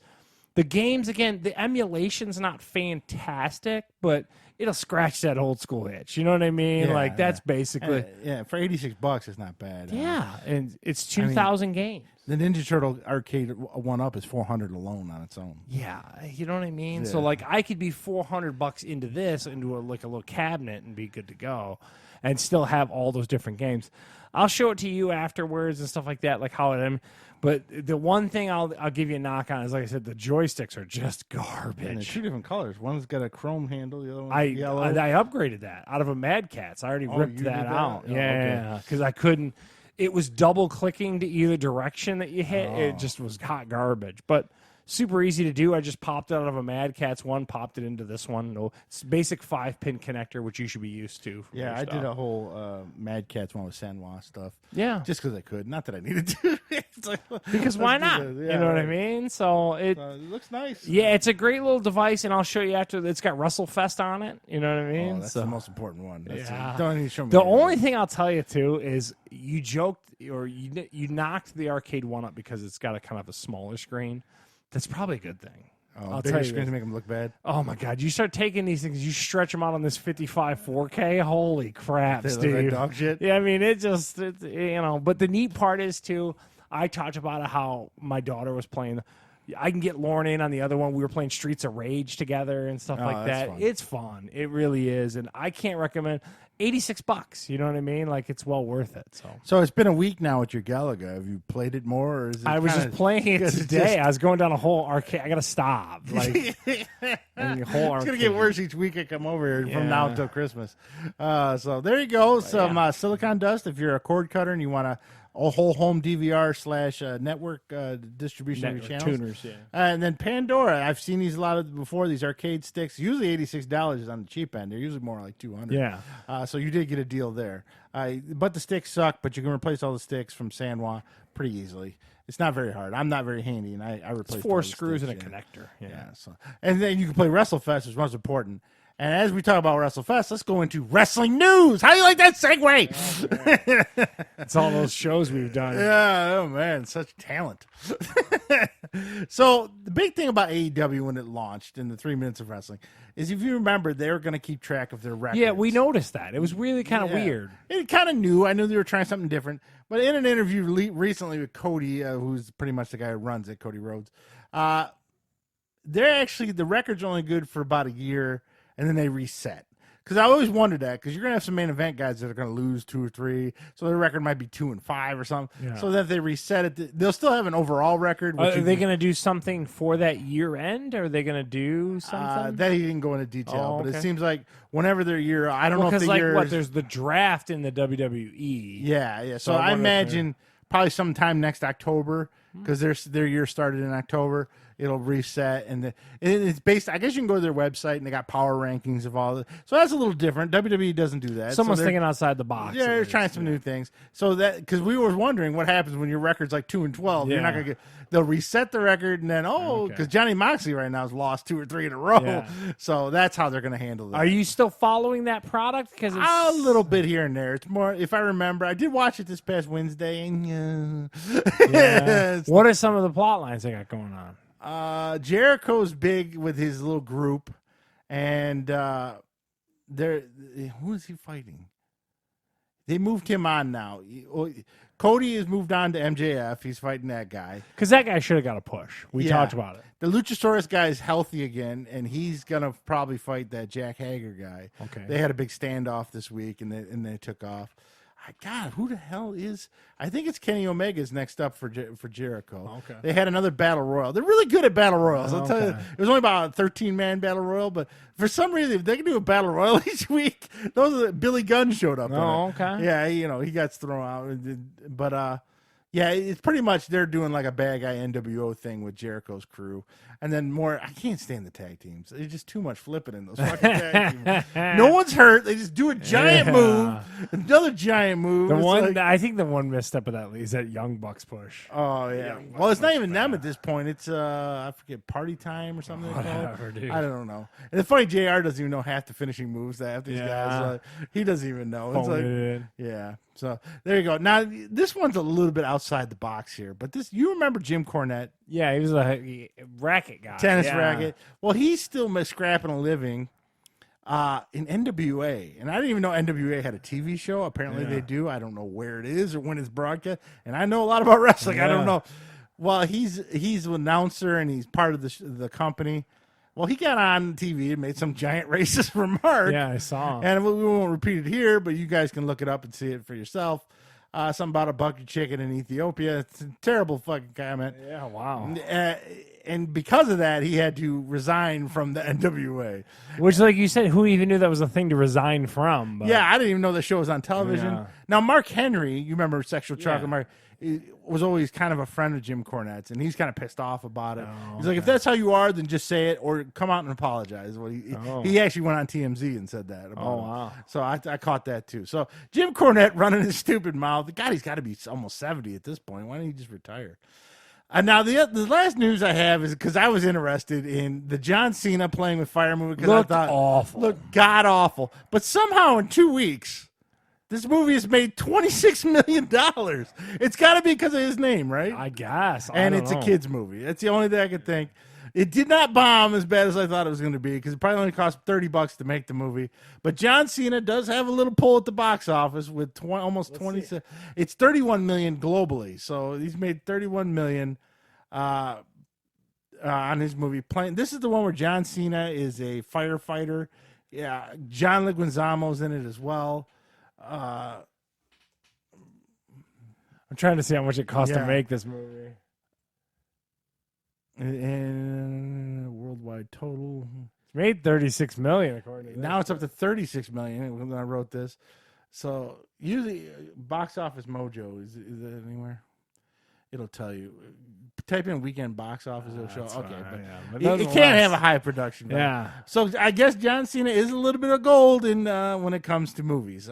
The games, again, the emulation's not fantastic, but it'll scratch that old school itch. You know what I mean? Yeah, like that's basically for $86, it's not bad. Yeah, and it's 2,000 games. The Ninja Turtle arcade one up is $400 alone on its own. Yeah, you know what I mean. Yeah. So like, I could be $400 into this, into a little cabinet, and be good to go, and still have all those different games. I'll show it to you afterwards and stuff like that, like how it. But the one thing I'll give you a knock on is, like I said, the joysticks are just garbage. And they're two different colors. One's got a chrome handle, the other one's yellow. I upgraded that out of a Mad Catz. I already ripped that out. Oh, yeah, because I couldn't. It was double clicking to either direction that you hit. It just was hot garbage. But super easy to do. I just popped it out of a Mad Catz one, popped it into this one. No, it's basic 5-pin connector, which you should be used to. Yeah, I did a whole Mad Catz one with Sanwa stuff. Yeah, just because I could. Not that I needed to. It's like, because why not? You know what I mean? So it looks nice. Yeah, it's a great little device, and I'll show you after. It's got WrestleFest on it. You know what I mean? Oh, that's the most important one. Yeah. Don't even show me. The only thing I'll tell you too is you joked or you knocked the arcade one up because it's got a kind of a smaller screen. That's probably a good thing. I'll tell you, screens to make them look bad. Oh my God! You start taking these things, you stretch them out on this 55 4K. Holy crap, They Steve! look like dog shit. Yeah, I mean it's But the neat part is too. I talked about how my daughter was playing. I can get Lauren in on the other one. We were playing Streets of Rage together and stuff like that. Fun. It's fun. It really is, and I can't recommend. $86. You know what I mean? Like it's well worth it. So it's been a week now with your Galaga. Have you played it more? Or is it I was just playing it today. I was going down a whole arcade. I got to stop. Like it's gonna get worse each week I come over here from now until Christmas. So there you go. Some silicon dust. If you're a cord cutter and you want a whole home DVR / network distribution of your channels. Tuners, yeah. And then Pandora. I've seen these a lot of before. These arcade sticks. Usually $86 is on the cheap end. They're usually more like $200. Yeah. So you did get a deal there. But the sticks suck. But you can replace all the sticks from Sanwa pretty easily. It's not very hard. I'm not very handy, and I replaced 4 screws and a connector. Yeah. So and then you can play WrestleFest, which is most important. And as we talk about WrestleFest, let's go into wrestling news. How do you like that segue? It's all those shows we've done. Yeah, oh man, such talent. So the big thing about AEW when it launched in the 3 minutes of wrestling is, if you remember, they were going to keep track of their records. Yeah, we noticed that. It was really kind of weird. It kind of new. I knew they were trying something different. But in an interview recently with Cody, who's pretty much the guy who runs it, Cody Rhodes, the record's only good for about a year, and then they reset. Because I always wondered that, because you're going to have some main event guys that are going to lose 2 or 3, so their record might be 2-5 or something. Yeah. So that if they reset it, they'll still have an overall record. Are they going to do something for that year end? Or are they going to do something? That he didn't go into detail, but it seems like whenever their year, I don't know if the like year. There's the draft in the WWE. Yeah. So I imagine probably sometime next October, because their year started in October. It'll reset, and it's based. I guess you can go to their website, and they got power rankings of all. So that's a little different. WWE doesn't do that. Someone's thinking outside the box. Yeah, they're trying some new things. So that, because we were wondering what happens when your record's like 2-12. You're not gonna get. They'll reset the record, and then because Johnny Moxley right now has lost 2 or 3 in a row. Yeah. So that's how they're gonna handle that. Are you still following that product? Because a little bit here and there. It's more, if I remember, I did watch it this past Wednesday. And what are some of the plot lines they got going on? Jericho's big with his little group, and who is he fighting? They moved him on now. Cody has moved on to MJF. He's fighting that guy. Because that guy should have got a push. We talked about it. The Luchasaurus guy is healthy again, and he's going to probably fight that Jack Hager guy. Okay. They had a big standoff this week, and they took off. God, who the hell is? I think it's Kenny Omega's next up for Jericho. Okay. They had another battle royal. They're really good at battle royals. I'll tell you, it was only about a 13-man battle royal, but for some reason, if they can do a battle royal each week, Billy Gunn showed up. Oh, okay. Yeah, he got thrown out, but Yeah, it's pretty much they're doing like a bad guy NWO thing with Jericho's crew, and then more. I can't stand the tag teams. There's just too much flipping in those fucking tag teams. No one's hurt. They just do a giant move, another giant move. The It's one like, I think the one misstep of that is that Young Bucks push. oh yeah. Well, it's not even them at this point. It's I forget, Party Time or something. Whatever, dude. I don't know. And the funny, JR doesn't even know half the finishing moves that half these guys. He doesn't even know. It's like, yeah. So there you go. Now this one's a little bit outside the box here, but this, you remember Jim Cornette? Yeah, he was a racket guy. Tennis racket. Well, he's still scrapping a living in NWA, and I didn't even know NWA had a TV show. Apparently they do. I don't know where it is or when it's broadcast, and I know a lot about wrestling. I don't know. Well, he's an announcer and he's part of the company. Well, he got on TV and made some giant racist remark. Yeah, I saw. And we won't repeat it here, but you guys can look it up and see it for yourself. Something about a bucket chicken in Ethiopia. It's a terrible fucking comment. Yeah, wow. And because of that, he had to resign from the NWA. Which, like you said, who even knew that was a thing to resign from? But... Yeah, I didn't even know the show was on television. Yeah. Now, Mark Henry, you remember Sexual Chocolate Mark, was always kind of a friend of Jim Cornette's, and he's kind of pissed off about it. He's like, if that's how you are, then just say it or come out and apologize. Well, he actually went on TMZ and said that about him. Wow. So I caught that too. So Jim Cornette running his stupid mouth. God, he's got to be almost 70 at this point. Why don't he just retire? Now, the last news I have is because I was interested in the John Cena playing with fire movie. Because I thought, awful. Looked god awful. But somehow in 2 weeks, this movie has made $26 million. It's got to be because of his name, right? I guess. And it's a kid's movie. That's the only thing I could think. It did not bomb as bad as I thought it was going to be because it probably only cost $30 to make the movie. But John Cena does have a little pull at the box office with almost 20. It's $31 million globally. So he's made $31 million on his movie. This is the one where John Cena is a firefighter. Yeah, John Leguizamo's in it as well. I'm trying to see how much it cost to make this movie. And worldwide total, it's made $36 million according to now it's up to $36 million when I wrote this. So usually Box Office Mojo is it anywhere? It'll tell you. Type in weekend box office, it'll show. Okay, but it can't have a high production value. Yeah. So I guess John Cena is a little bit of gold in when it comes to movies.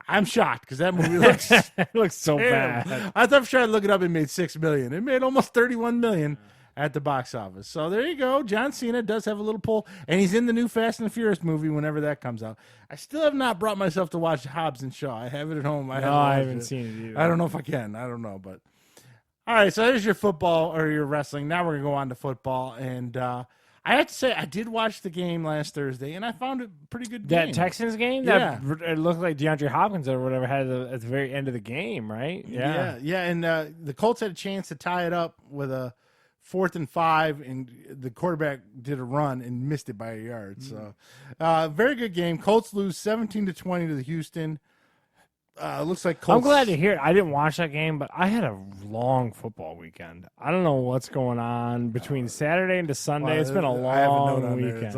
I'm shocked because that movie looks it looks so bad. I thought for sure I'd look it up. It made $6 million. It made almost $31 million at the box office. So there you go. John Cena does have a little pull, and he's in the new Fast and the Furious movie whenever that comes out. I still have not brought myself to watch Hobbs and Shaw. I have it at home. I haven't seen it either. I don't know if I can. I don't know, but all right. So there's your football or your wrestling. Now we're gonna go on to football, and I have to say I did watch the game last Thursday, and I found it a pretty good game. That Texans game, it looked like DeAndre Hopkins or whatever had it at the very end of the game, right? Yeah. And the Colts had a chance to tie it up with a 4th and 5, and the quarterback did a run and missed it by a yard. So, very good game. Colts lose 17-20 to the Houston. Looks like Colts. I'm glad to hear it. I didn't watch that game, but I had a long football weekend. I don't know what's going on between Saturday and Sunday. It's been a long weekend.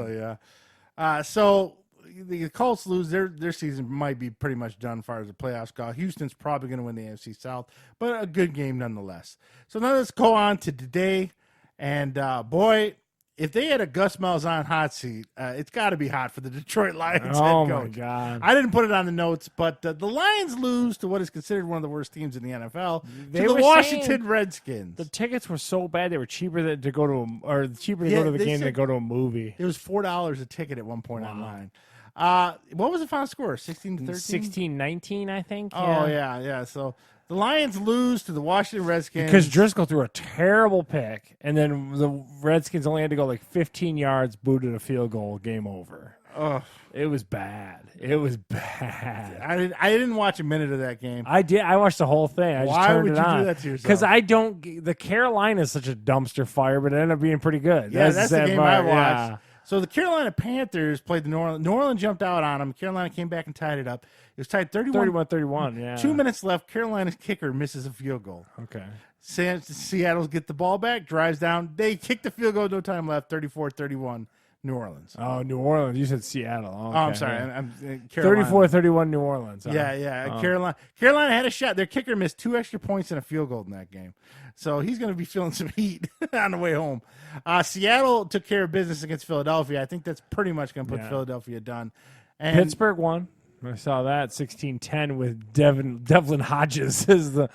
So the Colts lose. Their season might be pretty much done as far as the playoffs go. Houston's probably going to win the AFC South, but a good game nonetheless. So now let's go on to today. And, boy, if they had a Gus Malzahn hot seat, it's got to be hot for the Detroit Lions. Oh, my God. I didn't put it on the notes, but the Lions lose to what is considered one of the worst teams in the NFL, to the Washington Redskins. The tickets were so bad they were cheaper to go to go to the game than to go to a movie. It was $4 a ticket at one point online. What was the final score? 16-13? 16-19, I think. Oh, yeah. So the Lions lose to the Washington Redskins. Because Driscoll threw a terrible pick, and then the Redskins only had to go like 15 yards, booted a field goal, game over. Oh, it was bad. It was bad. I didn't watch a minute of that game. I did. I watched the whole thing. I just turned it on. Why would you do that to yourself? Because I don't. The Carolina is such a dumpster fire, but it ended up being pretty good. Yeah, that's the game I watched. Yeah. So the Carolina Panthers played the New Orleans. New Orleans jumped out on them. Carolina came back and tied it up. It was tied 31-31. Yeah. 2 minutes left. Carolina's kicker misses a field goal. Okay. Seattle's get the ball back, drives down. They kick the field goal, no time left, 34-31. New Orleans. Oh, New Orleans. You said Seattle. Okay. Oh, I'm sorry. I'm Carolina. 34-31 New Orleans. Huh? Yeah. Carolina had a shot. Their kicker missed 2 extra points and a field goal in that game. So he's going to be feeling some heat on the way home. Seattle took care of business against Philadelphia. I think that's pretty much going to put Philadelphia done. And Pittsburgh won. I saw that 16-10 with Devlin Hodges as the.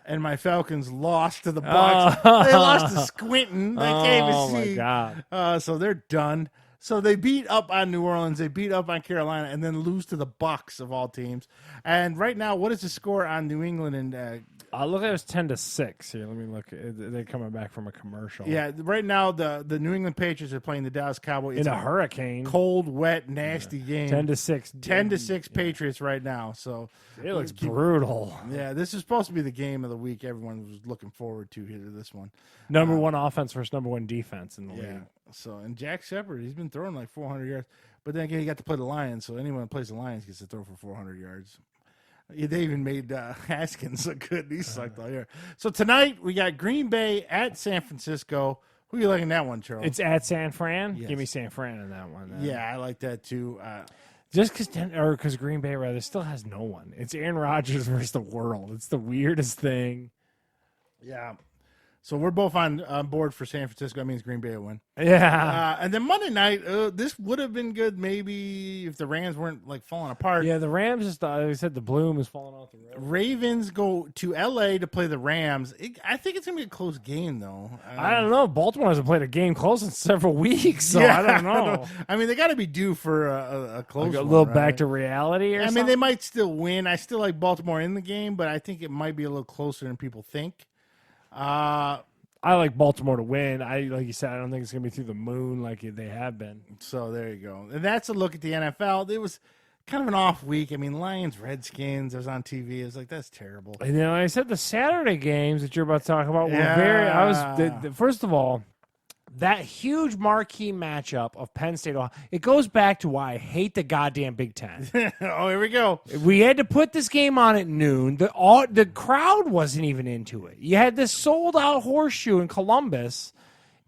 And my Falcons lost to the Bucs. They lost to Squinton. They can't even see. My God. So they're done. So they beat up on New Orleans. They beat up on Carolina, and then lose to the Bucs of all teams. And right now, what is the score on New England and? Look, it was 10-6. Here, let me look. They're coming back from a commercial. Yeah, right now the New England Patriots are playing the Dallas Cowboys. It's in a hurricane. Cold, wet, nasty game. 10-6. 10-6 Patriots right now. So it looks brutal. Yeah, this is supposed to be the game of the week. Everyone was looking forward to here. This one. Number one offense versus number one defense in the league. So and Jack Shepard, he's been throwing like 400 yards, but then again he got to play the Lions. So anyone who plays the Lions gets to throw for 400 yards. They even made Haskins look good. He sucked all year. So tonight we got Green Bay at San Francisco. Who are you liking that one, Charles? It's at San Fran. Yes. Give me San Fran in that one. Yeah, I like that too. Just because Green Bay rather still has no one. It's Aaron Rodgers versus the world. It's the weirdest thing. Yeah. So we're both on board for San Francisco. That means Green Bay will win. Yeah. And then Monday night, this would have been good maybe if the Rams weren't like falling apart. Yeah, the Rams just I said the bloom is falling off the road. Ravens go to L.A. to play the Rams. I think it's going to be a close game, though. I don't know. Baltimore hasn't played a game close in several weeks, so I don't know. I mean, they got to be due for a close like a one, little right? back to reality or something? I mean, they might still win. I still like Baltimore in the game, but I think it might be a little closer than people think. I like Baltimore to win. Like you said, I don't think it's going to be through the moon like they have been. So there you go. And that's a look at the NFL. It was kind of an off week. I mean, Lions, Redskins, I was on TV. I was like, that's terrible. And then I said the Saturday games that you're about to talk about were first of all, that huge marquee matchup of Penn State, it goes back to why I hate the goddamn Big Ten. Oh, here we go. We had to put this game on at noon. The crowd wasn't even into it. You had this sold-out horseshoe in Columbus.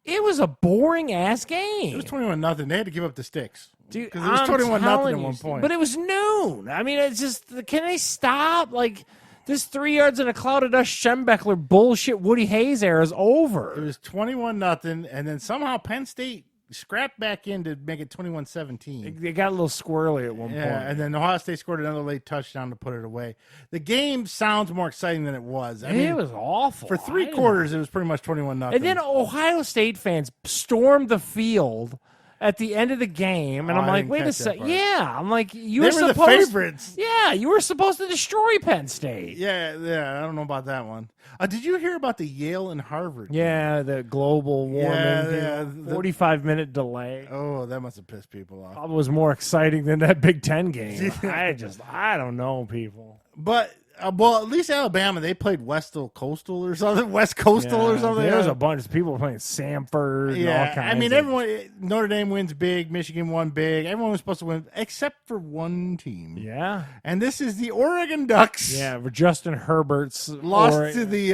It was a boring-ass game. It was 21-0. They had to give up the sticks. Dude, because it was 21-0 at one point. But it was noon. I mean, it's just, can they stop? Like, this 3 yards in a cloud of dust Schembechler bullshit Woody Hayes era is over. It was 21-0, and then somehow Penn State scrapped back in to make it 21-17. They got a little squirrely at one point. And then Ohio State scored another late touchdown to put it away. The game sounds more exciting than it was. I mean, it was awful. For three quarters, it was pretty much 21-0. And then Ohio State fans stormed the field at the end of the game, and I'm like, wait a second. Yeah, I'm like, you were supposed. They were the favorites. Yeah, you were supposed to destroy Penn State. Yeah, I don't know about that one. Did you hear about the Yale and Harvard? Yeah, the global warming. Yeah, 45-minute delay. Oh, that must have pissed people off. Probably was more exciting than that Big Ten game. I don't know, people. But well, at least Alabama, they played West Coastal or something. There was a bunch of people playing Samford. And all kinds. I mean, everyone. Notre Dame wins big. Michigan won big. Everyone was supposed to win except for one team. Yeah, and this is the Oregon Ducks. Yeah, Justin Herbert's lost to the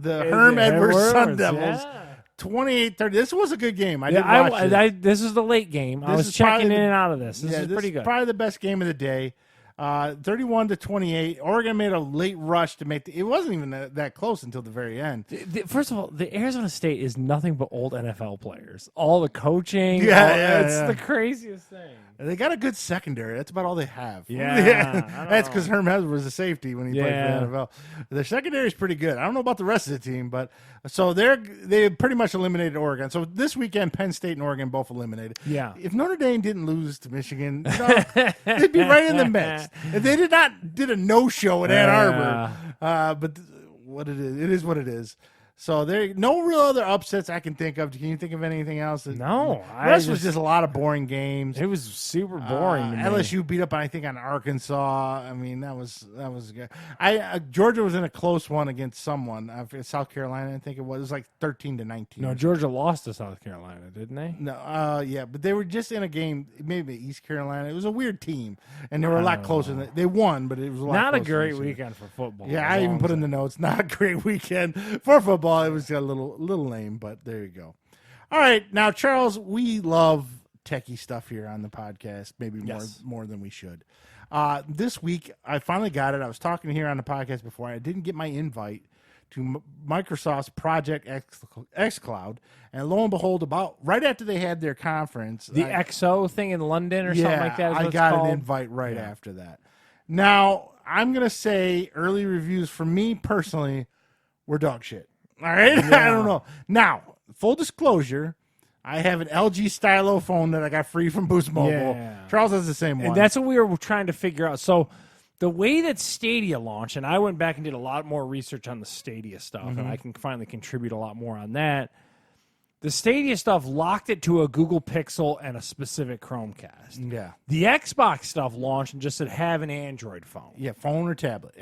Herm Edwards Sun Devils. Yeah. 28-30. This was a good game. I did watch it. This is the late game. I was checking in and out of this. This is pretty good. Probably the best game of the day. 31-28. Oregon made a late rush to make it wasn't even that close until the very end. First of all, the Arizona State is nothing but old NFL players. All the coaching, it's the craziest thing. They got a good secondary. That's about all they have. Yeah. That's because Herm Edwards was a safety when he played for the NFL. Their secondary is pretty good. I don't know about the rest of the team, but so they pretty much eliminated Oregon. So this weekend, Penn State and Oregon both eliminated. Yeah. If Notre Dame didn't lose to Michigan, they'd be right in the mix. If they did a no-show at Ann Arbor, but what it is what it is. So there no real other upsets I can think of. Can you think of anything else? No. The rest was just a lot of boring games. It was super boring. LSU beat up, I think, on Arkansas. I mean, that was good. Georgia was in a close one against someone. South Carolina, I think it was. It was like 13-19. No, Georgia lost to South Carolina, didn't they? No, yeah, but they were just in a game, maybe East Carolina. It was a weird team, and they were a lot closer. They won, but it was a lot not closer. a great weekend for football. Yeah, I even put in the notes. Not a great weekend for football. It was a little lame, but there you go. All right, now Charles, we love techie stuff here on the podcast, maybe Yes. more than we should. This week, I finally got it. I was talking here on the podcast before. I didn't get my invite to Microsoft's Project xCloud, and lo and behold, about right after they had their conference, The XO thing in London or something like that. Is what I it's got called? an invite right after that. Now, I'm gonna say early reviews for me personally were dog shit. All right, I don't know. Now, full disclosure, I have an LG Stylo phone that I got free from Boost Mobile. Yeah. Charles has the same one. And that's what we were trying to figure out. So the way that Stadia launched, and I went back and did a lot more research on the Stadia stuff, and I can finally contribute a lot more on that. The Stadia stuff locked it to a Google Pixel and a specific Chromecast. Yeah. The Xbox stuff launched and just said have an Android phone. Yeah, phone or tablet,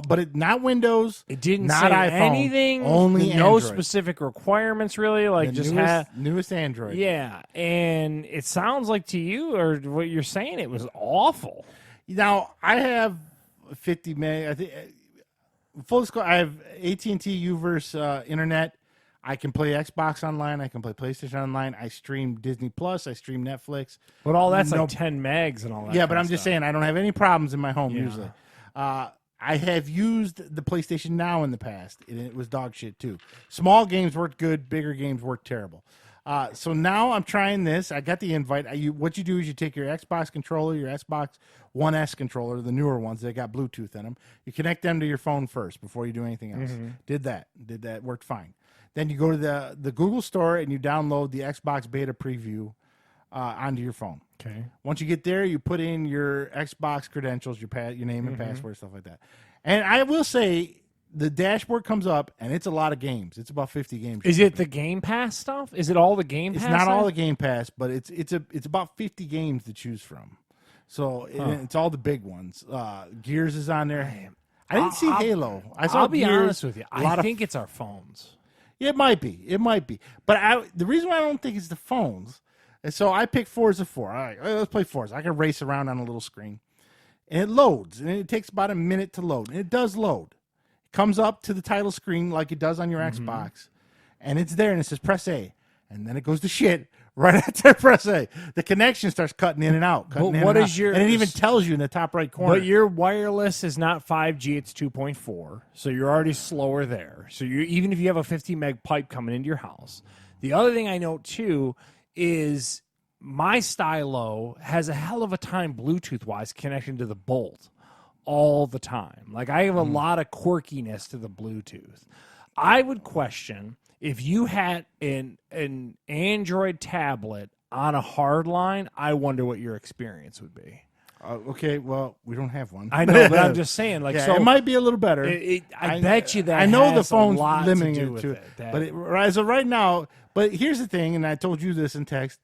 but not Windows. It didn't not say iPhone, anything. Only no Android. specific requirements, really. Like The just newest Android. Yeah, and it sounds like to you or what you're saying, it was awful. Now I have 50 meg. I think full disclosure, I have AT&T Uverse internet. I can play Xbox online. I can play PlayStation online. I stream Disney Plus. I stream Netflix. But all that's like 10 megs and all that. Yeah, but kind I'm of just stuff. saying I don't have any problems in my home Yeah. usually. I have used the PlayStation Now in the past, and it was dog shit too. Small games worked good. Bigger games worked terrible. So now I'm trying this. I got the invite. What you do is you take your Xbox controller, your Xbox One S controller, the newer ones that got Bluetooth in them. You connect them to your phone first before you do anything else. Did that. Worked fine. Then you go to the Google Store and you download the Xbox Beta Preview onto your phone. Okay. Once you get there, you put in your Xbox credentials, your name and password, stuff like that. And I will say, the dashboard comes up, and it's a lot of games. It's about 50 games. Is it the Game Pass stuff? Is it all the Game Pass? It's not all stuff? the Game Pass, but it's about 50 games to choose from. So it's all the big ones. Gears is on there. I didn't see Halo. I saw I'll be Gears, honest with you. I think it's our phones. It might be. But the reason why I don't think it's the phones, and so I picked Forza 4. All right, let's play Forza. I can race around on a little screen. And it loads, and it takes about a minute to load. And it does load. It comes up to the title screen like it does on your Xbox, and it's there, and it says press A. And then it goes to shit right after press A. The connection starts cutting in and out. But what is your... And it even tells you in the top right corner. But your wireless is not 5G, it's 2.4. So you're already slower there. So even if you have a 50 meg pipe coming into your house. The other thing I note, too, is my Stylo has a hell of a time Bluetooth-wise connecting to the Bolt all the time. Like, I have a lot of quirkiness to the Bluetooth. I would question... if you had an Android tablet on a hard line, I wonder what your experience would be. Okay, well, we don't have one. I know, but I'm just saying, like, yeah, so it might be a little better. I bet you that. I know has the phone's a lot limiting to do it with to it. That- but as of right now, but here's the thing, and I told you this in text.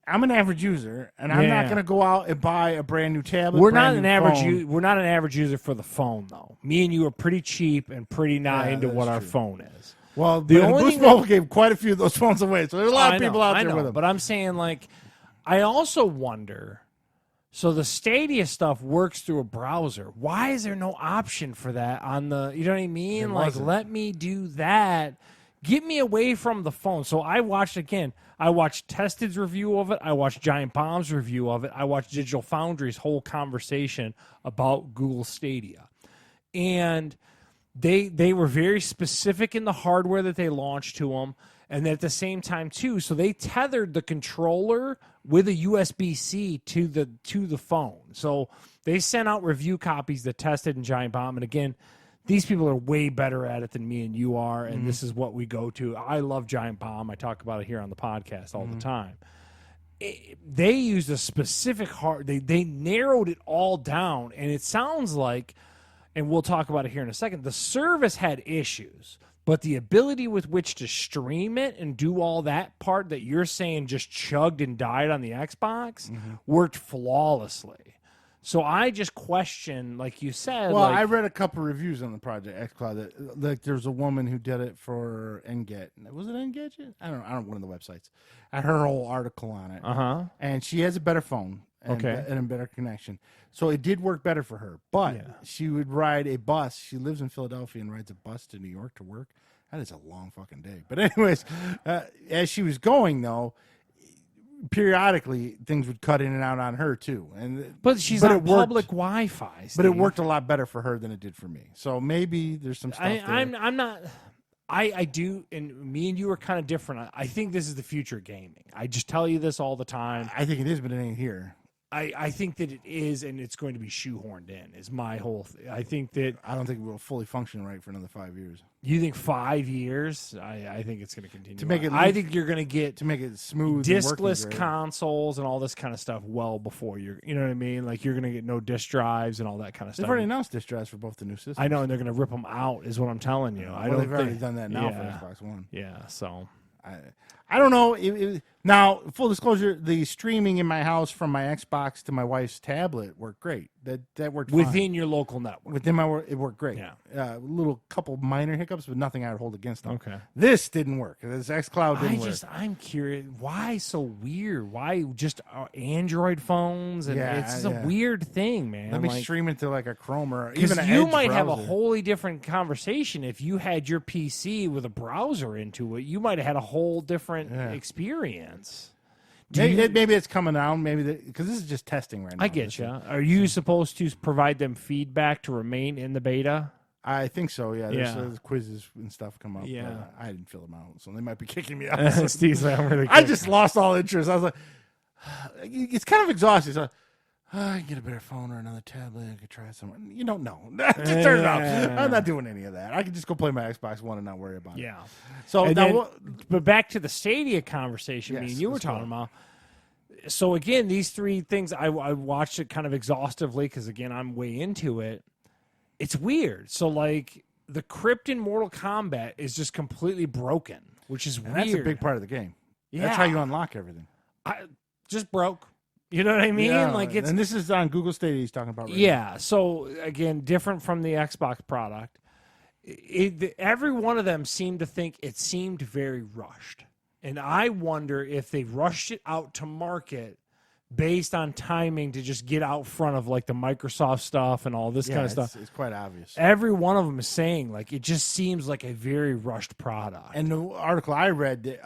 I'm an average user, and I'm not Yeah. going to go out and buy a brand new tablet. we're not brand an new average. phone. We're not an average user for the phone, though. Me and you are pretty cheap and pretty not Yeah, into what that's our true. phone is. Well, The the only Boost thing that- Mobile gave quite a few of those phones away, so there's a lot of people out there with them. But I'm saying, like, I also wonder. So the Stadia stuff works through a browser. Why is there no option for that on the? You know what I mean? There Like, wasn't. let me do that. Get me away from the phone. So I watched Tested's review of it. I watched Giant Bomb's review of it. I watched Digital Foundry's whole conversation about Google Stadia, and they were very specific in the hardware that they launched to them, and at the same time too. So they tethered the controller with a USB-C to the phone. So they sent out review copies that tested in Giant Bomb, and again, these people are way better at it than me and you are, and this is what we go to. I love Giant Bomb. I talk about it here on the podcast all the time. They used a specific they narrowed it all down, and it sounds like, and we'll talk about it here in a second, the service had issues, but the ability with which to stream it and do all that part that you're saying just chugged and died on the Xbox worked flawlessly. So I just question, like you said. Well, like, I read a couple reviews on the Project xCloud. That, like, there's a woman who did it for Engadget. Was it Engadget? I don't know. One of the websites. I heard her whole article on it. And she has a better phone. And, Okay. and a better connection. So it did work better for her. But she would ride a bus. She lives in Philadelphia and rides a bus to New York to work. That is a long fucking day. But anyways, as she was going though, periodically things would cut in and out on her too. But she's on public Wi-Fi. Steve. But it worked a lot better for her than it did for me. So maybe there's some stuff there. I'm not. I do, and me and you are kind of different. I think this is the future of gaming. I just tell you this all the time. I think it is, but it ain't here. I think that it is, and it's going to be shoehorned in. Is my whole. I think that I don't think we'll fully function right for another 5 years. You think 5 years? I think it's going to continue. To make it, I think you're going to get smooth, diskless consoles and all this kind of stuff well before you're. You know what I mean? Like you're going to get no disk drives and all that kind of stuff. They've already announced disk drives for both the new systems. I know, and they're going to rip them out. Is what I'm telling you. They've already done that now for Xbox One. Yeah, so. I don't know. Now, full disclosure, the streaming in my house from my Xbox to my wife's tablet worked great. That worked within fine. Your local network. Within it worked great. Yeah. Little couple minor hiccups, but nothing I would hold against them. Okay. This didn't work. This xCloud didn't work. I'm curious. Why so weird? Why just Android phones? And it's just a weird thing, man. Let me stream it to like a Chrome or even an you Edge might browser. have a wholly different conversation if you had your PC with a browser into it. You might have had a whole different experience. Maybe it's coming down. Maybe because this is just testing right now. I get you. Are you supposed to provide them feedback to remain in the beta? I think so. Yeah. There's quizzes and stuff come up. Yeah. I didn't fill them out, so they might be kicking me out. Steve's like, I'm really I just lost all interest. I was like, it's kind of exhausting. So, I can get a better phone or another tablet. I could try something. You don't know. Just turn it off. I'm not doing any of that. I can just go play my Xbox One and not worry about it. Yeah. So but back to the Stadia conversation me and you were talking about. So again, these three things, I watched it kind of exhaustively because again, I'm way into it. It's weird. So like the crypt in Mortal Kombat is just completely broken, which is weird. That's a big part of the game. Yeah. That's how you unlock everything. Just broke. You know what I mean? Yeah, like and this is on Google Stadia he's talking about right now. So again, different from the Xbox product. Every one of them seemed to think it seemed very rushed. And I wonder if they rushed it out to market based on timing to just get out front of like the Microsoft stuff and all this kind of stuff. It's quite obvious. Every one of them is saying like it just seems like a very rushed product. And the article I read,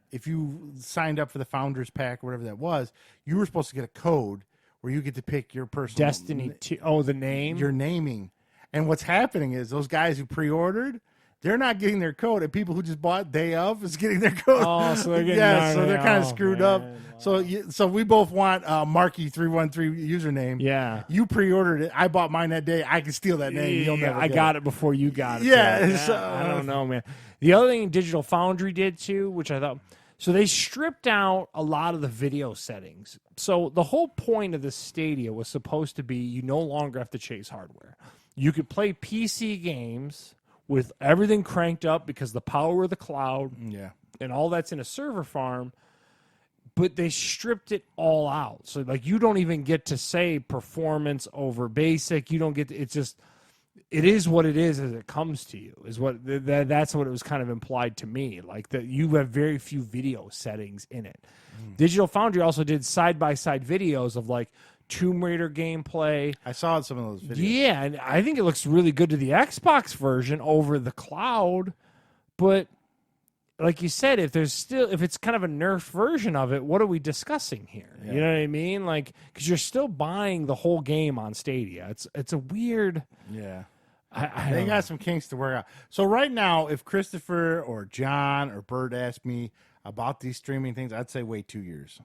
if you signed up for the Founders Pack or whatever that was, you were supposed to get a code where you get to pick your personal Destiny. The name, your naming. And what's happening is those guys who pre-ordered, they're not getting their code, and people who just bought day of is getting their code. Oh, so they're getting so they're kind of screwed up. So we both want Marky313 username. Yeah, you pre-ordered it. I bought mine that day. I can steal that name. You'll never I got it before you got it. Yeah, I don't know, man. The other thing Digital Foundry did too, which I thought. So they stripped out a lot of the video settings. So the whole point of this Stadia was supposed to be you no longer have to chase hardware. You could play PC games with everything cranked up because the power of the cloud and all that's in a server farm, but they stripped it all out. So like you don't even get to say performance over basic. You don't get to, it's just it is what it is as it comes to you is what that's what it was kind of implied to me, like that you have very few video settings in it. Digital Foundry also did side-by-side videos of like Tomb Raider gameplay. I saw some of those videos. Yeah, and I think it looks really good to the Xbox version over the cloud, but like you said, if it's kind of a nerfed version of it, what are we discussing here? Yeah. You know what I mean? Like, because you're still buying the whole game on Stadia. It's a weird. Yeah. They got some kinks to work out. So right now, if Christopher or John or Bert asked me about these streaming things, I'd say wait 2 years.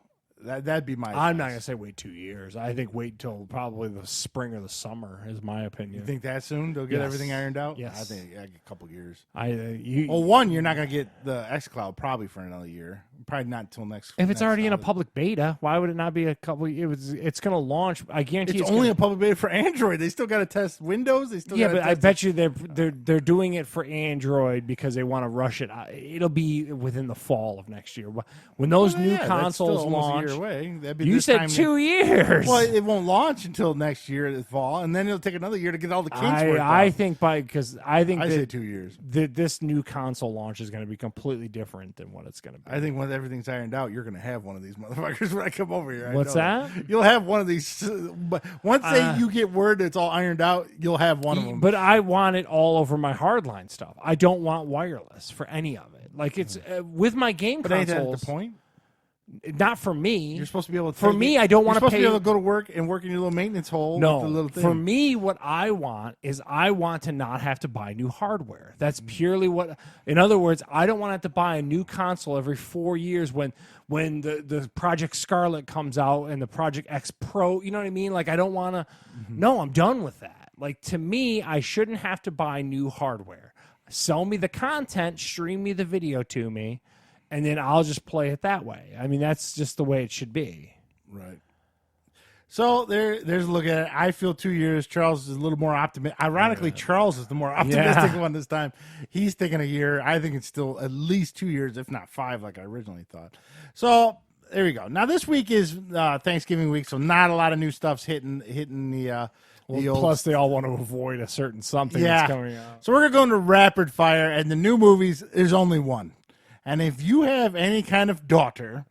That'd be my advice. I'm not going to say wait 2 years. I think wait till probably the spring or the summer is my opinion. You think that soon they'll get everything ironed out? Yes. I think a couple years. One, you're not going to get the xCloud probably for another year. Probably not until next. If it's already in a public beta, why would it not be a couple? It's going to launch. I guarantee it's only a public beta for Android. They still got to test Windows. They still but I bet you they're doing it for Android because they want to rush it. It'll be within the fall of next year when those new consoles launch. Away. You said 2 years. Well, it won't launch until next year, this fall, and then it'll take another year to get all the kinks worked out. I think I say 2 years. This new console launch is going to be completely different than what it's going to be. I think everything's ironed out, you're going to have one of these motherfuckers when I come over here. What's that? You'll have one of these. But once you get word that it's all ironed out, you'll have one of them. But I want it all over my hardline stuff. I don't want wireless for any of it. Like it's with my game but ain't consoles. that the point? Not for me. You're supposed to be able to. For me, I don't want to pay. You're supposed to be able to go to work and work in your little maintenance hole. No, with the little thing. For me, what I want is I want to not have to buy new hardware. That's purely what. In other words, I don't want to have to buy a new console every 4 years when the Project Scarlet comes out and the Project X Pro. You know what I mean? Like I don't want to. No, I'm done with that. Like to me, I shouldn't have to buy new hardware. Sell me the content, stream me the video to me, and then I'll just play it that way. I mean, that's just the way it should be. Right. So there's a look at it. I feel 2 years. Charles is a little more optimistic. Ironically, Charles is the more optimistic one this time. He's thinking a year. I think it's still at least 2 years, if not 5, like I originally thought. So there we go. Now this week is Thanksgiving week, so not a lot of new stuff's hitting the. Plus, they all want to avoid a certain something that's coming out. So we're going to go into rapid fire, and the new movies, there's only one. And if you have any kind of daughter,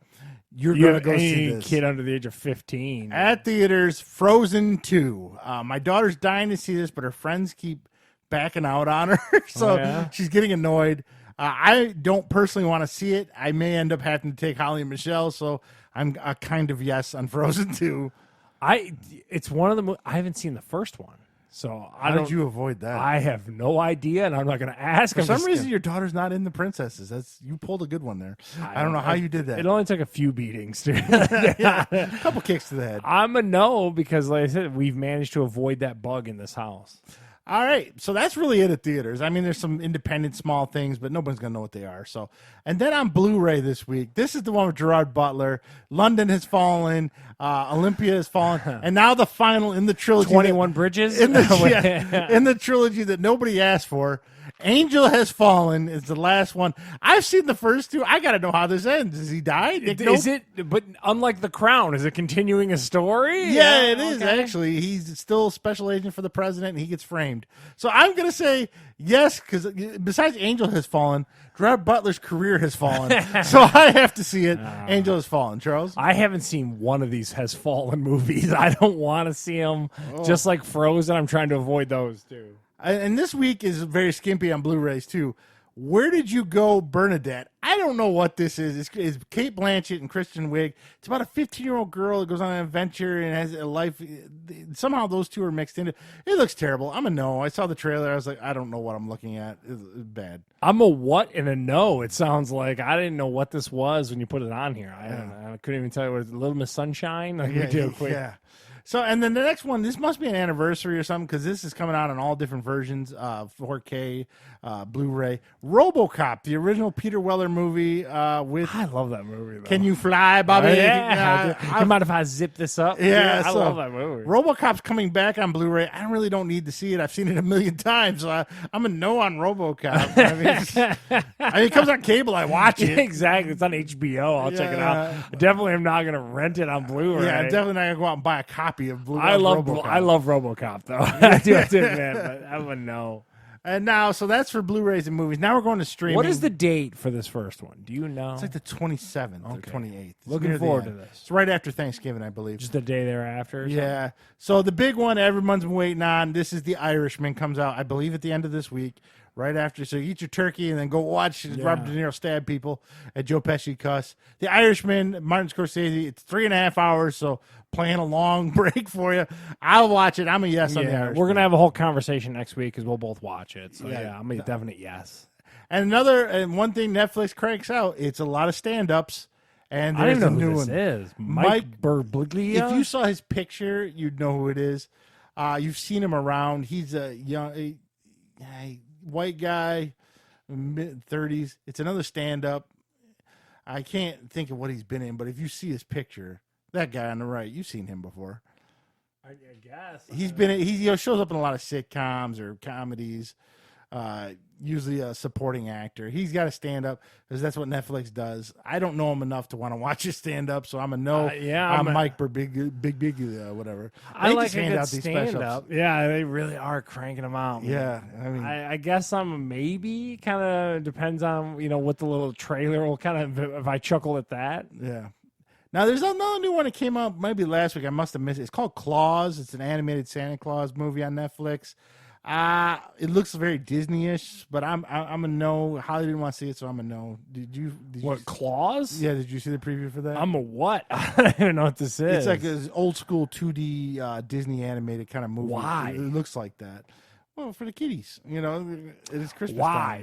you're going to go see this. Kid under the age of 15. At theaters, Frozen 2. My daughter's dying to see this, but her friends keep backing out on her, so she's getting annoyed. I don't personally want to see it. I may end up having to take Holly and Michelle, so I'm a kind of yes on Frozen 2. It's one of the. I haven't seen the first one, so how did you avoid that? I have no idea, and I'm not going to ask. For some reason, your daughter's not in the princesses. You pulled a good one there. I don't know how you did that. It only took a few beatings, dude. A couple kicks to the head. I'm a no because, like I said, we've managed to avoid that bug in this house. All right, so that's really it at theaters. I mean, there's some independent small things, but nobody's gonna know what they are. So, and then on Blu-ray this week, this is the one with Gerard Butler. London Has Fallen, Olympia Has Fallen, and now the final in the trilogy. 21 Bridges in the trilogy that nobody asked for. Angel Has Fallen is the last one. I've seen the first two. I got to know how this ends. Does he die? Is it? But unlike The Crown, is it continuing a story? Yeah, it is actually. He's still special agent for the president, and he gets framed. So I'm gonna say yes, because besides Angel Has Fallen, Gerard Butler's career has fallen. So I have to see it. Angel Has Fallen. Charles, I haven't seen one of these Has Fallen movies. I don't want to see them. Just like Frozen, I'm trying to avoid those too. And this week is very skimpy on Blu-rays too. Where Did You Go, Bernadette? I don't know what this is. It's Kate Blanchett and Kristen Wiig. It's about a 15-year-old girl that goes on an adventure and has a life. Somehow those two are mixed into. It looks terrible. I'm a no. I saw the trailer. I was like, I don't know what I'm looking at. It's bad. I'm a what and a no. It sounds like I didn't know what this was when you put it on here. I couldn't even tell you what it was. Little Miss Sunshine. Like we do quick. Yeah. So, and then the next one, this must be an anniversary or something because this is coming out in all different versions, 4K, Blu-ray. RoboCop, the original Peter Weller movie with... I love that movie, though. Can You Fly, Bobby? You mind if I zip this up? Yeah, I love that movie. RoboCop's coming back on Blu-ray. I really don't need to see it. I've seen it a million times, so I'm a no on RoboCop. I mean, it comes on cable. I watch it. Exactly. It's on HBO. I'll check it out. I definitely am not going to rent it on Blu-ray. Yeah, I'm definitely not going to go out and buy a copy of Blu-ray. I love RoboCop though. I do admit, but I'm a no. And now, so that's for Blu-rays and movies. Now we're going to streaming. What is the date for this first one? Do you know? It's like the 27th or 28th. Looking forward to this. It's right after Thanksgiving, I believe. Just the day thereafter. Yeah. So the big one everyone's been waiting on. This is The Irishman. Comes out, I believe, at the end of this week. Right after, so eat your turkey and then go watch Robert De Niro stab people at Joe Pesci cuss. The Irishman, Martin Scorsese. It's 3.5 hours, so playing a long break for you. I'll watch it. I'm a yes on The Irishman. We're gonna have a whole conversation next week because we'll both watch it. So I'm a definite yes. And one thing Netflix cranks out, it's a lot of stand-ups. And I there's don't know a new who one. this is. Mike Birbiglia. If you saw his picture, you'd know who it is. You've seen him around. He's a young. White guy, mid-30s. It's another stand-up. I can't think of what he's been in, but if you see his picture, that guy on the right, you've seen him before. I guess He shows up in a lot of sitcoms or comedies. usually a supporting actor. He's got to stand up because that's what Netflix does. I don't know him enough to want to watch his stand up, so I'm a no. I'm Mike whatever. I like a good stand up. Yeah, they really are cranking them out. Man. Yeah, I mean, I guess I'm a maybe. Kind of depends on what the little trailer will kind of if I chuckle at that. Yeah. Now, there's another new one that came out maybe last week. I must have missed it. It's called Claus. It's an animated Santa Claus movie on Netflix. It looks very Disney-ish, but I'm a no. Holly didn't want to see it, so I'm a no. Did you Claus? Yeah, did you see the preview for that? I'm a what? I don't even know what this is. It's like an old school 2D Disney animated kind of movie. Why? It looks like that. Well, for the kiddies, it is Christmas Why?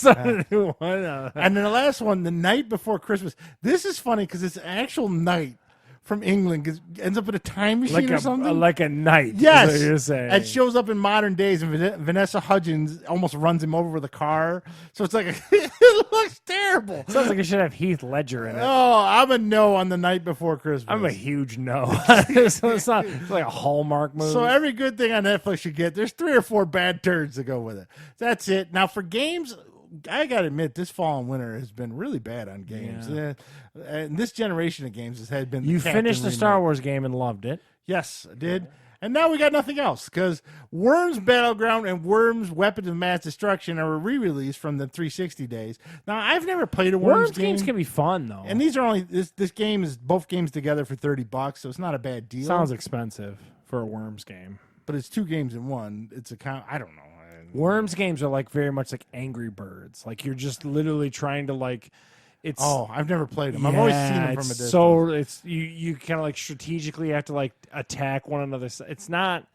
time. And then the last one, the night before Christmas. This is funny because it's an actual night from England. Cause it ends up in a time machine or something. Like a night. Yes. Is what you're saying. It shows up in modern days, and Vanessa Hudgens almost runs him over with a car. So it's like, it looks terrible. Sounds like it should have Heath Ledger in it. Oh, I'm a no on the night before Christmas. I'm a huge no. It's like a Hallmark movie. So every good thing on Netflix you get, there's 3 or 4 bad turds to go with it. That's it. Now for games, I got to admit, this fall and winter has been really bad on games. Yeah. And this generation of games has been. You finished the Star Wars game and loved it. Yes, I did. And now we got nothing else because Worms Battleground and Worms Weapons of Mass Destruction are a re-release from the 360 days. Now, I've never played a Worms game. Games can be fun, though. And these are only, this game is both games together for $30, so it's not a bad deal. Sounds expensive for a Worms game. But it's 2 games in one. It's I don't know. Worms games are very much like Angry Birds. Like you're just literally trying to it's. Oh, I've never played them. I've always seen them from a distance. So it's you kind of strategically have to attack one another. It's not.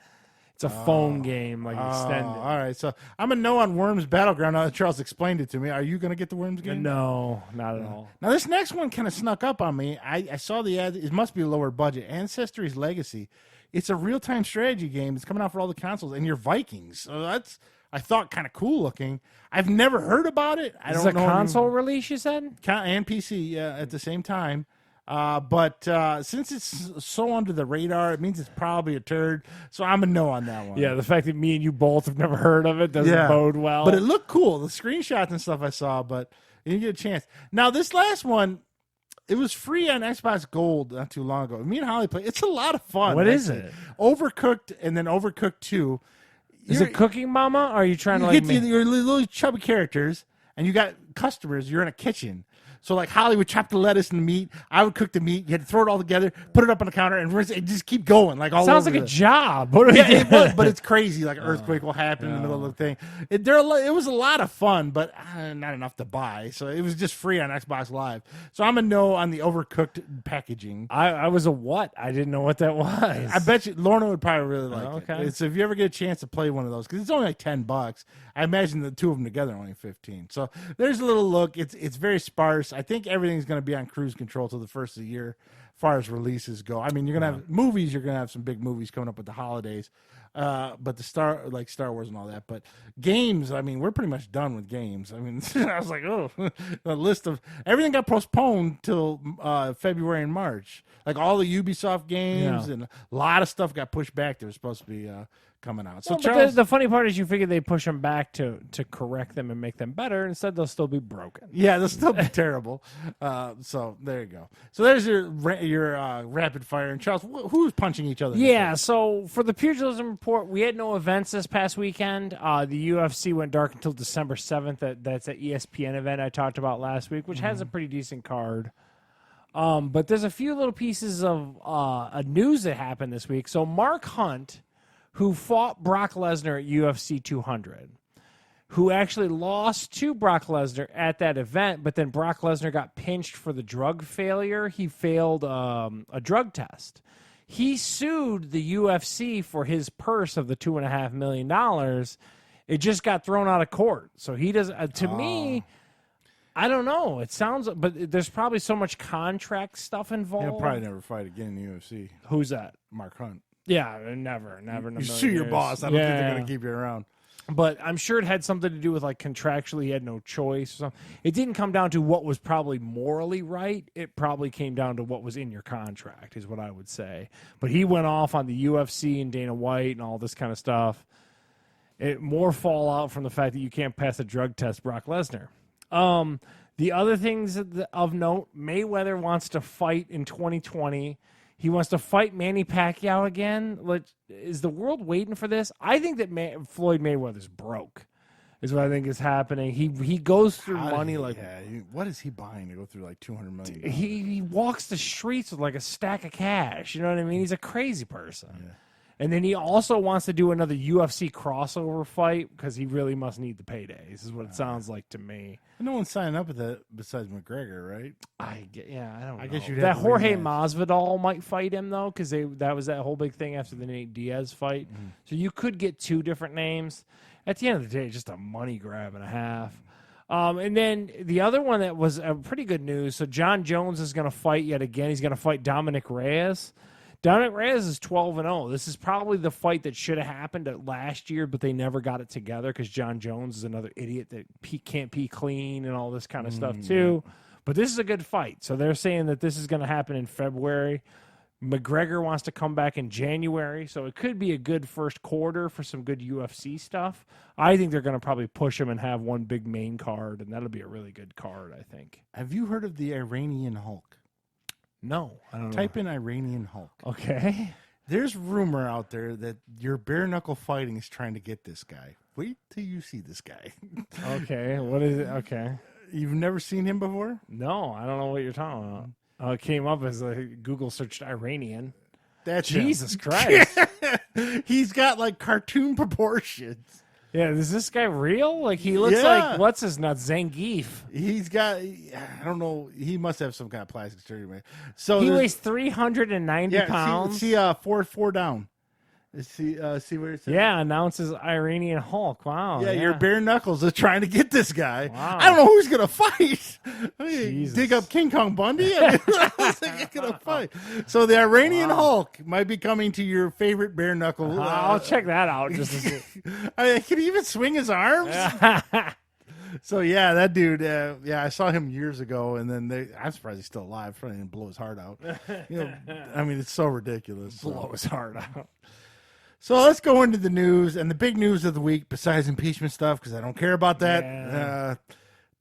It's a phone game extended. All right, so I'm a no on Worms Battleground. Now that Charles explained it to me, are you going to get the Worms game? No, not at all. Now this next one kind of snuck up on me. I saw the ad. It must be a lower budget. Ancestry's Legacy. It's a real-time strategy game. It's coming out for all the consoles, and you're Vikings. So that's. I thought kind of cool looking. I've never heard about it. I don't know. Is it a console release, you said? And PC at the same time. But since it's so under the radar, it means it's probably a turd. So I'm a no on that one. Yeah, the fact that me and you both have never heard of it doesn't bode well. But it looked cool. The screenshots and stuff I saw, but you didn't get a chance. Now, this last one, it was free on Xbox Gold not too long ago. Me and Holly played. It's a lot of fun. What is it? Overcooked and then Overcooked 2. Is it Cooking Mama? Or are you trying to get your little chubby characters, and you got customers. You're in a kitchen. So like Holly would chop the lettuce and the meat. I would cook the meat. You had to throw it all together, put it up on the counter, and just keep going. Like all sounds over like a job. What but it's crazy. Like an earthquake will happen in the middle of the thing. It was a lot of fun, but not enough to buy. So it was just free on Xbox Live. So I'm a no on the overcooked packaging. I was a what? I didn't know what that was. I bet you Lorna would probably really like it. So if you ever get a chance to play one of those, because it's only like $10, I imagine the 2 of them together are only 15. So there's a little look. It's very sparse. I think everything's going to be on cruise control till the first of the year as far as releases go. I mean, you're going to have movies. You're going to have some big movies coming up with the holidays. But the Star Wars and all that. But games, I mean, we're pretty much done with games. I mean, I was like, oh, the list of everything got postponed till February and March. Like all the Ubisoft games and a lot of stuff got pushed back. They were supposed to be coming out. So Charles, the funny part is you figure they push them back to correct them and make them better. Instead, they'll still be broken. Yeah, they'll still be terrible. So there you go. So there's your rapid fire. And Charles, who's punching each other? Yeah. So for the pugilism report, we had no events this past weekend. The UFC went dark until December 7th. That's an ESPN event I talked about last week, which has a pretty decent card. But there's a few little pieces of news that happened this week. So Mark Hunt, who fought Brock Lesnar at UFC 200, who actually lost to Brock Lesnar at that event, but then Brock Lesnar got pinched for the drug failure. He failed a drug test. He sued the UFC for his purse of the $2.5 million. It just got thrown out of court. So he does. To me, I don't know. It sounds, but there's probably so much contract stuff involved. He'll probably never fight again in the UFC. Who's that? Mark Hunt. Yeah, never. You sue your boss. I don't think they're going to keep you around. But I'm sure it had something to do with contractually he had no choice or something. It didn't come down to what was probably morally right. It probably came down to what was in your contract is what I would say. But he went off on the UFC and Dana White and all this kind of stuff. more fallout from the fact that you can't pass a drug test, Brock Lesnar. The other things of note, Mayweather wants to fight in 2020. He wants to fight Manny Pacquiao again. Is the world waiting for this? I think that Floyd Mayweather's broke, is what I think is happening. He goes through money what is he buying to go through like $200 million? He walks the streets with like a stack of cash. You know what I mean? He's a crazy person. Yeah. And then he also wants to do another UFC crossover fight because he really must need the payday. This is what it sounds like to me. No one's signing up with that besides McGregor, right? I don't know. I guess you'd that have to Jorge rematch. Masvidal might fight him though, because that was that whole big thing after the Nate Diaz fight. Mm-hmm. So you could get two different names. At the end of the day, just a money grab and a half. And then the other one that was pretty good news. So John Jones is going to fight yet again. He's going to fight Dominic Reyes. Dominic Reyes is 12-0. This is probably the fight that should have happened last year, but they never got it together because John Jones is another idiot that can't pee clean and all this kind of stuff too. But this is a good fight. So they're saying that this is going to happen in February. McGregor wants to come back in January, so it could be a good first quarter for some good UFC stuff. I think they're going to probably push him and have one big main card, and that'll be a really good card, I think. Have you heard of the Iranian Hulk? No, I don't know. Type in Iranian Hulk. Okay. There's rumor out there that your bare knuckle fighting is trying to get this guy. Wait till you see this guy. Okay, what is it? Okay. You've never seen him before? No, I don't know what you're talking about. It came up as Google searched Iranian. That's Jesus Christ. He's got like cartoon proportions. Yeah, is this guy real? Like he looks like what's his nuts, Zangief. He's got I don't know. He must have some kind of plastic surgery. Man. So he weighs 390 pounds. See, four down. See where it says? Yeah, announces Iranian Hulk. Wow. Yeah, your bare knuckles are trying to get this guy. Wow. I don't know who's gonna fight. Jesus. Dig up King Kong Bundy. I mean, who's gonna fight? So the Iranian Hulk might be coming to your favorite bare knuckle. I'll check that out. Just to see. Can he even swing his arms? So yeah, that dude. I saw him years ago, and then I'm surprised he's still alive. Trying to blow his heart out. I mean, it's so ridiculous. Blow his heart out. So let's go into the news, and the big news of the week, besides impeachment stuff, because I don't care about that. Yeah.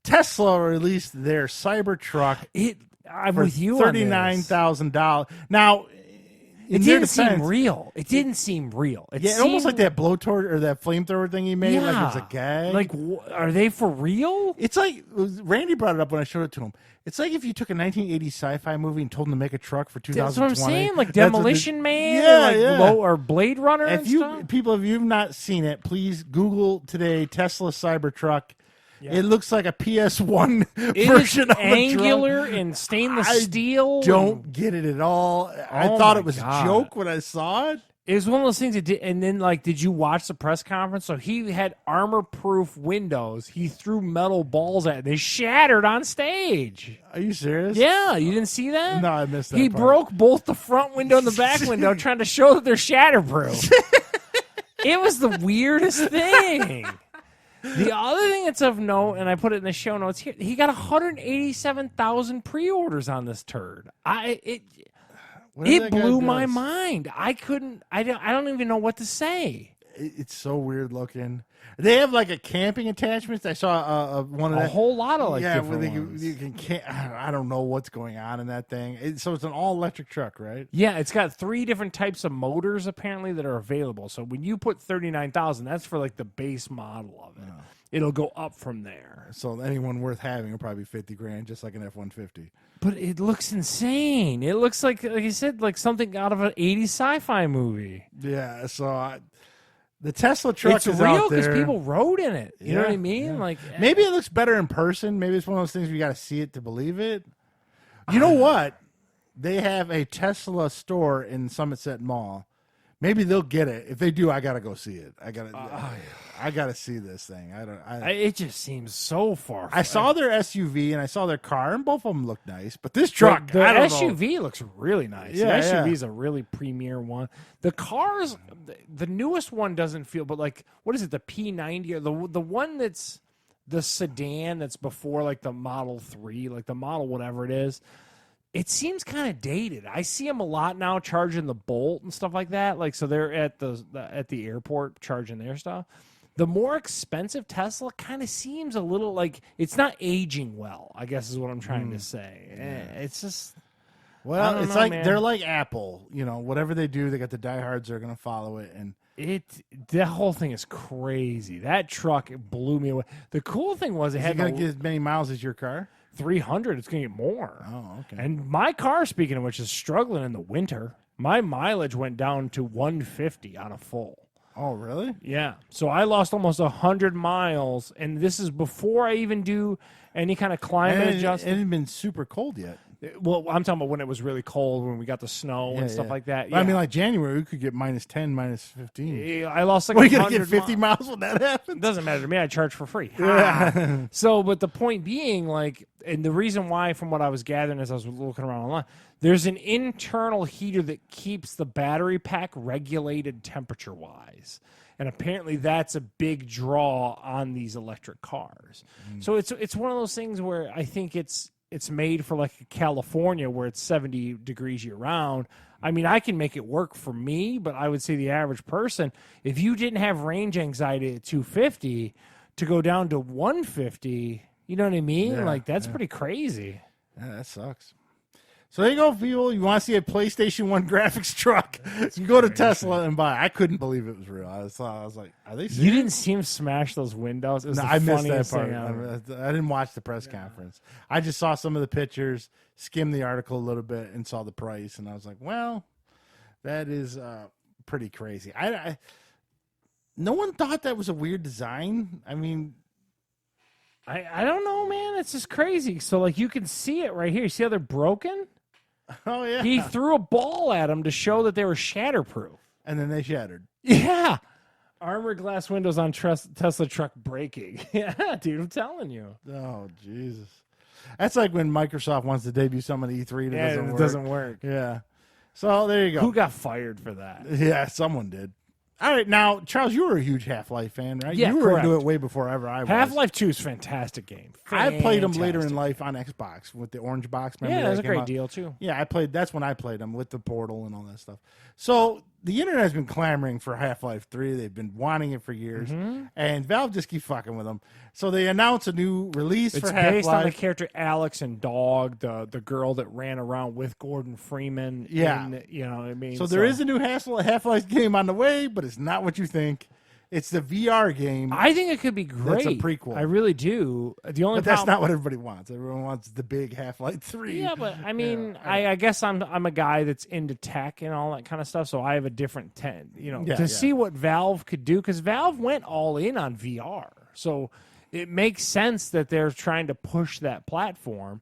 Tesla released their Cybertruck. I'm for with you $39,000. Now, it didn't seem real. It didn't seem real. It almost like that blowtorch or that flamethrower thing he made, like it was a gag. Like, are they for real? It's like Randy brought it up when I showed it to him. It's like if you took a 1980s sci-fi movie and told them to make a truck for 2020. That's what I'm saying, like Demolition Man, or Blade Runner. If you've not seen it, please Google today Tesla Cybertruck. Yeah. It looks like a PS1 version of a angular and stainless steel. Don't get it at all. I thought it was a joke when I saw it. It was one of those things that did, and then did you watch the press conference? So he had armor-proof windows. He threw metal balls at it. They shattered on stage. Are you serious? Yeah, you didn't see that? No, I missed that. He broke both the front window and the back window trying to show that they're shatterproof. It was the weirdest thing. The other thing that's of note, and I put it in the show notes here, he got 187,000 pre-orders on this turd. It blew my mind. I don't even know what to say. It's so weird looking. They have like a camping attachment. I saw one of a whole lot of different ones. You can I don't know what's going on in that thing. So it's an all electric truck, right? Yeah, it's got 3 different types of motors apparently that are available. So when you put 39,000, that's for like the base model of it. Oh. It'll go up from there. So anyone worth having will probably be $50,000, just like an F-150. But it looks insane. It looks like you said, like something out of an 80s sci-fi movie. Yeah. So the Tesla truck it's is real out there. Because people rode in it. You know what I mean? Yeah. Like maybe it looks better in person. Maybe it's one of those things where you got to see it to believe it. You know what? They have a Tesla store in Somerset Mall. Maybe they'll get it. If they do, I gotta go see it. I gotta see this thing. It just seems so far. I saw their SUV and I saw their car, and both of them look nice. But this truck, the SUV looks really nice. Yeah, the SUV is a really premier one. The cars, the newest one doesn't feel, but like, what is it? The P90 or the one that's the sedan that's before like the Model 3, like the model whatever it is. It seems kind of dated. I see them a lot now charging the Bolt and stuff like that. Like, so they're at the airport charging their stuff. the more expensive Tesla kind of seems a little like it's not aging well, I guess is what I'm trying to say. It's just, well, don't it's know, like man. they're like Apple. You know, whatever they do, they got the diehards that are going to follow it. And that whole thing is crazy. That truck, it blew me away. The cool thing was it is had it going to get as many miles as your car? 300. It's going to get more. Oh, okay. And my car, speaking of which, is struggling in the winter. My mileage went down to 150 on a full. Oh, really? Yeah. So I lost almost 100 miles, and this is before I even do any kind of climate And adjustment. it hadn't been super cold yet. Well, I'm talking about when it was really cold, when we got the snow and stuff like that. Yeah. I mean, like January, we could get -10, -15. I lost like Well, you 100 gonna get 50 miles when that happens? It doesn't matter to me. I charge for free. Ha. So, but the point being, like, and the reason why, from what I was gathering as I was looking around online, there's an internal heater that keeps the battery pack regulated temperature-wise. And apparently that's a big draw on these electric cars. So it's one of those things where I think it's made for like California where it's 70 degrees year round. I mean, I can make it work for me, but I would say the average person, if you didn't have range anxiety at 250 to go down to 150, you know what I mean? Yeah, like that's pretty crazy. Yeah, that sucks. So there you go, people. You want to see a PlayStation 1 graphics truck? You go to Tesla and buy. I couldn't believe it was real. I was like, are they serious? You didn't see him smash those windows. It was No, the I missed that funniest part. thing ever. I didn't watch the press conference. I just saw some of the pictures, skimmed the article a little bit, and saw the price. And I was like, well, that is pretty crazy. No one thought that was a weird design. I mean, I don't know, man. It's just crazy. So, like, you can see it right here. You see how they're broken? oh yeah. He threw a ball at them to show that they were shatterproof. And then they shattered. Yeah. Armored glass windows on Tesla truck breaking. Yeah, dude, I'm telling you. Oh, Jesus. That's like when Microsoft wants to debut some of the E3 that doesn't work. Yeah. So there you go. Who got fired for that? Yeah, someone did. All right, now, Charles, you were a huge Half-Life fan, right? Yeah, you were correct. into it way before ever I was. Half-Life 2 is a fantastic game. I played them later in Fantastic. life on Xbox with the orange box. Remember Yeah, that was a came great out? deal, too. Yeah, that's when I played them with the Portal and all that stuff. So the internet has been clamoring for Half-Life 3. They've been wanting it for years. Mm-hmm. And Valve just keep fucking with them. So they announced a new release It's for based on the Half-Life. character Alex and Dog, the girl that ran around with Gordon Freeman. Yeah. You know what I mean? So there is a new Half-Life game on the way, but it's not what you think. It's the VR game. I think it could be great. That's a prequel. I really do. The only But that's problem, not what everybody wants. Everyone wants the big Half-Life 3. Yeah, but I mean, I guess I'm a guy that's into tech and all that kind of stuff, so I have a different to see what Valve could do, because Valve went all in on VR, so it makes sense that they're trying to push that platform.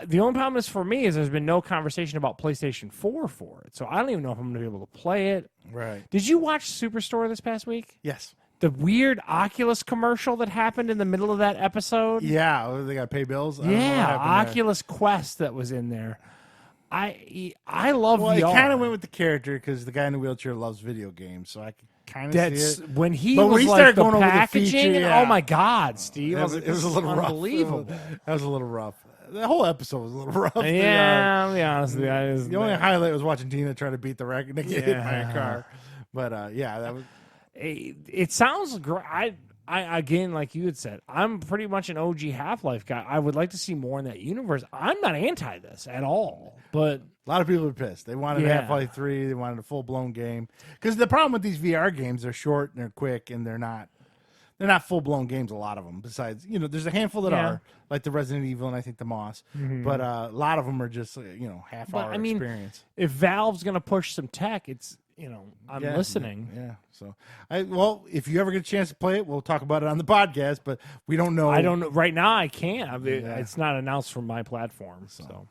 The only problem is for me is there's been no conversation about PlayStation 4 for it, so I don't even know if I'm going to be able to play it. Right. Did you watch Superstore this past week? Yes. The weird Oculus commercial that happened in the middle of that episode? Yeah, they got to pay bills. I don't know what Yeah, happened there. Oculus Quest that was in there. I love Well, VR. it kind of went with the character because the guy in the wheelchair loves video games, so I could kind of That's see it. when he But when was he like started the going over the packaging. feature, And, yeah. oh my God, Steve! I was like, It was a this is little unbelievable. rough. That was a little rough. The whole episode was a little rough. Yeah, I'll be honest with you. The only highlight was watching Tina try to beat the record and get hit by a Yeah. car. But yeah, that was. It sounds great. I again, like you had said, I'm pretty much an OG Half-Life guy. I would like to see more in that universe. I'm not anti this at all, but A lot of people are pissed. They wanted Yeah. Half-Life 3. They wanted a full-blown game. Because the problem with these VR games, they're short and they're quick and they're not full-blown games, a lot of them. Besides, there's a handful that Yeah. are, like the Resident Evil and I think the Moss. But a lot of them are just, half-hour experience. if Valve's going to push some tech, it's, I'm Yeah, listening. Yeah. So, if you ever get a chance to play it, we'll talk about it on the podcast, but we don't know. I don't know. Right now, I can't. Yeah. It's not announced from my platform. So.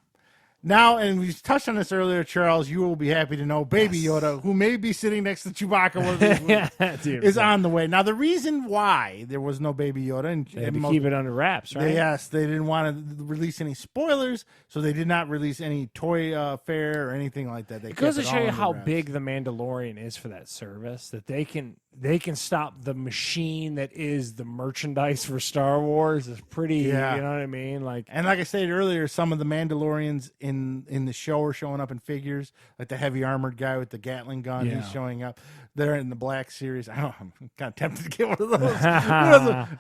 Now, and we touched on this earlier, Charles, you will be happy to know Baby Yoda, who may be sitting next to Chewbacca one of these weeks, Dude, is on the way. Now, the reason why there was no Baby Yoda, and they had to keep it under wraps, right? they didn't want to release any spoilers, so they did not release any toy fair or anything like that. It goes to show you how big the Mandalorian is for that service, that they can stop the machine that is the merchandise for Star Wars. Is pretty, Yeah. you know what I mean? Like, And like I said earlier, some of the Mandalorians in the show are showing up in figures, like the heavy armored guy with the Gatling gun. Yeah. He's showing up. They're in the Black series. I don't know, I'm kind of tempted to get one of those.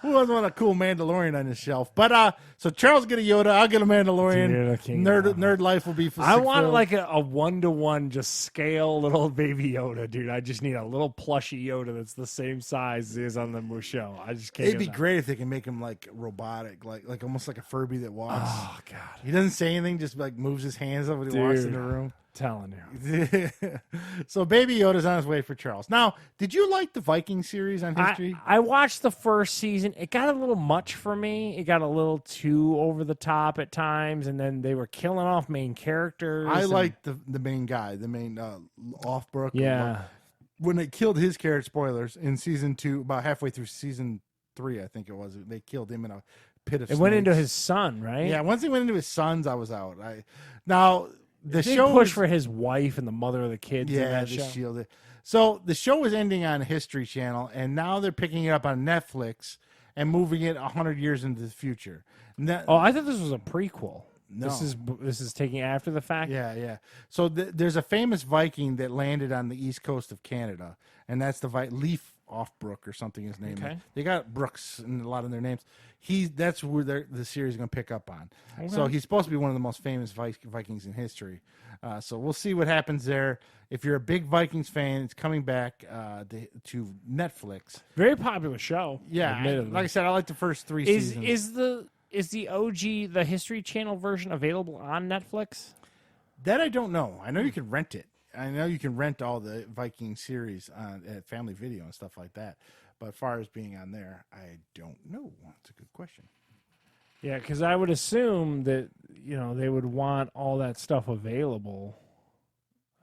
Who doesn't want a cool Mandalorian on his shelf? But so Charles get a Yoda. I'll get a Mandalorian. Dude, Nerd life will be for. I want like a 1-to-1 just scale little baby Yoda, dude. I just need a little plushy Yoda that's the same size as is on the show. I just can't. It'd be great if they can make him like robotic, like almost like a Furby that walks. Oh God, he doesn't say anything, just like moves his hands up when he walks in the room. Telling you. So Baby Yoda's on his way for Charles. Now, did you like the Viking series on History? I watched the first season. It got a little much for me. It got a little too over the top at times, and then they were killing off main characters. I liked the main guy, the main Offbrook. Yeah. When they killed his character, spoilers, in season 2, about halfway through season 3, I think it was, they killed him in a pit of snakes. It went into his son, right? Yeah, once he went into his sons, I was out. Now, the big show push for his wife and the mother of the kids. Yeah, in that the show. Shield. So the show was ending on History Channel, and now they're picking it up on Netflix and moving it 100 years into the future. I thought this was a prequel. No. This is taking after the fact. Yeah. So there's a famous Viking that landed on the east coast of Canada, and that's the Leif Offbrook or something his name is. They got Brooks in a lot of their names. That's where the series is going to pick up on. Okay. So he's supposed to be one of the most famous Vikings in history. So we'll see what happens there. If you're a big Vikings fan, it's coming back to Netflix. Very popular show. Yeah, like I said, I like the first 3 seasons. Is the OG, the History Channel version available on Netflix? That I don't know. I know you can rent it. I know you can rent all the Viking series at Family Video and stuff like that. But as far as being on there, I don't know. That's a good question. Yeah, because I would assume that, they would want all that stuff available.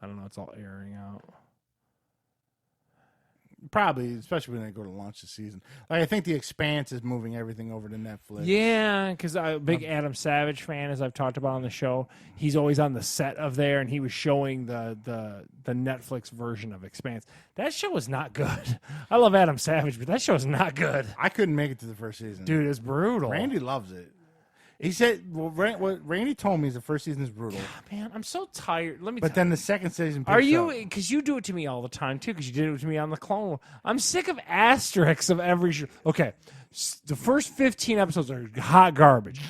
I don't know. It's all airing out. Probably, especially when they go to launch the season. Like I think The Expanse is moving everything over to Netflix. Yeah, because I'm a big Adam Savage fan, as I've talked about on the show. He's always on the set of there, and he was showing the Netflix version of Expanse. That show is not good. I love Adam Savage, but that show is not good. I couldn't make it to the first season. Dude, it's brutal. Randy loves it. He said, what Randy told me is the first season is brutal. God, man, I'm so tired. But then the second season picks Are you, up. because you do it to me all the time, too, because you did it to me on the Clone Wars. I'm sick of asterisks of every show. Okay, the first 15 episodes are hot garbage.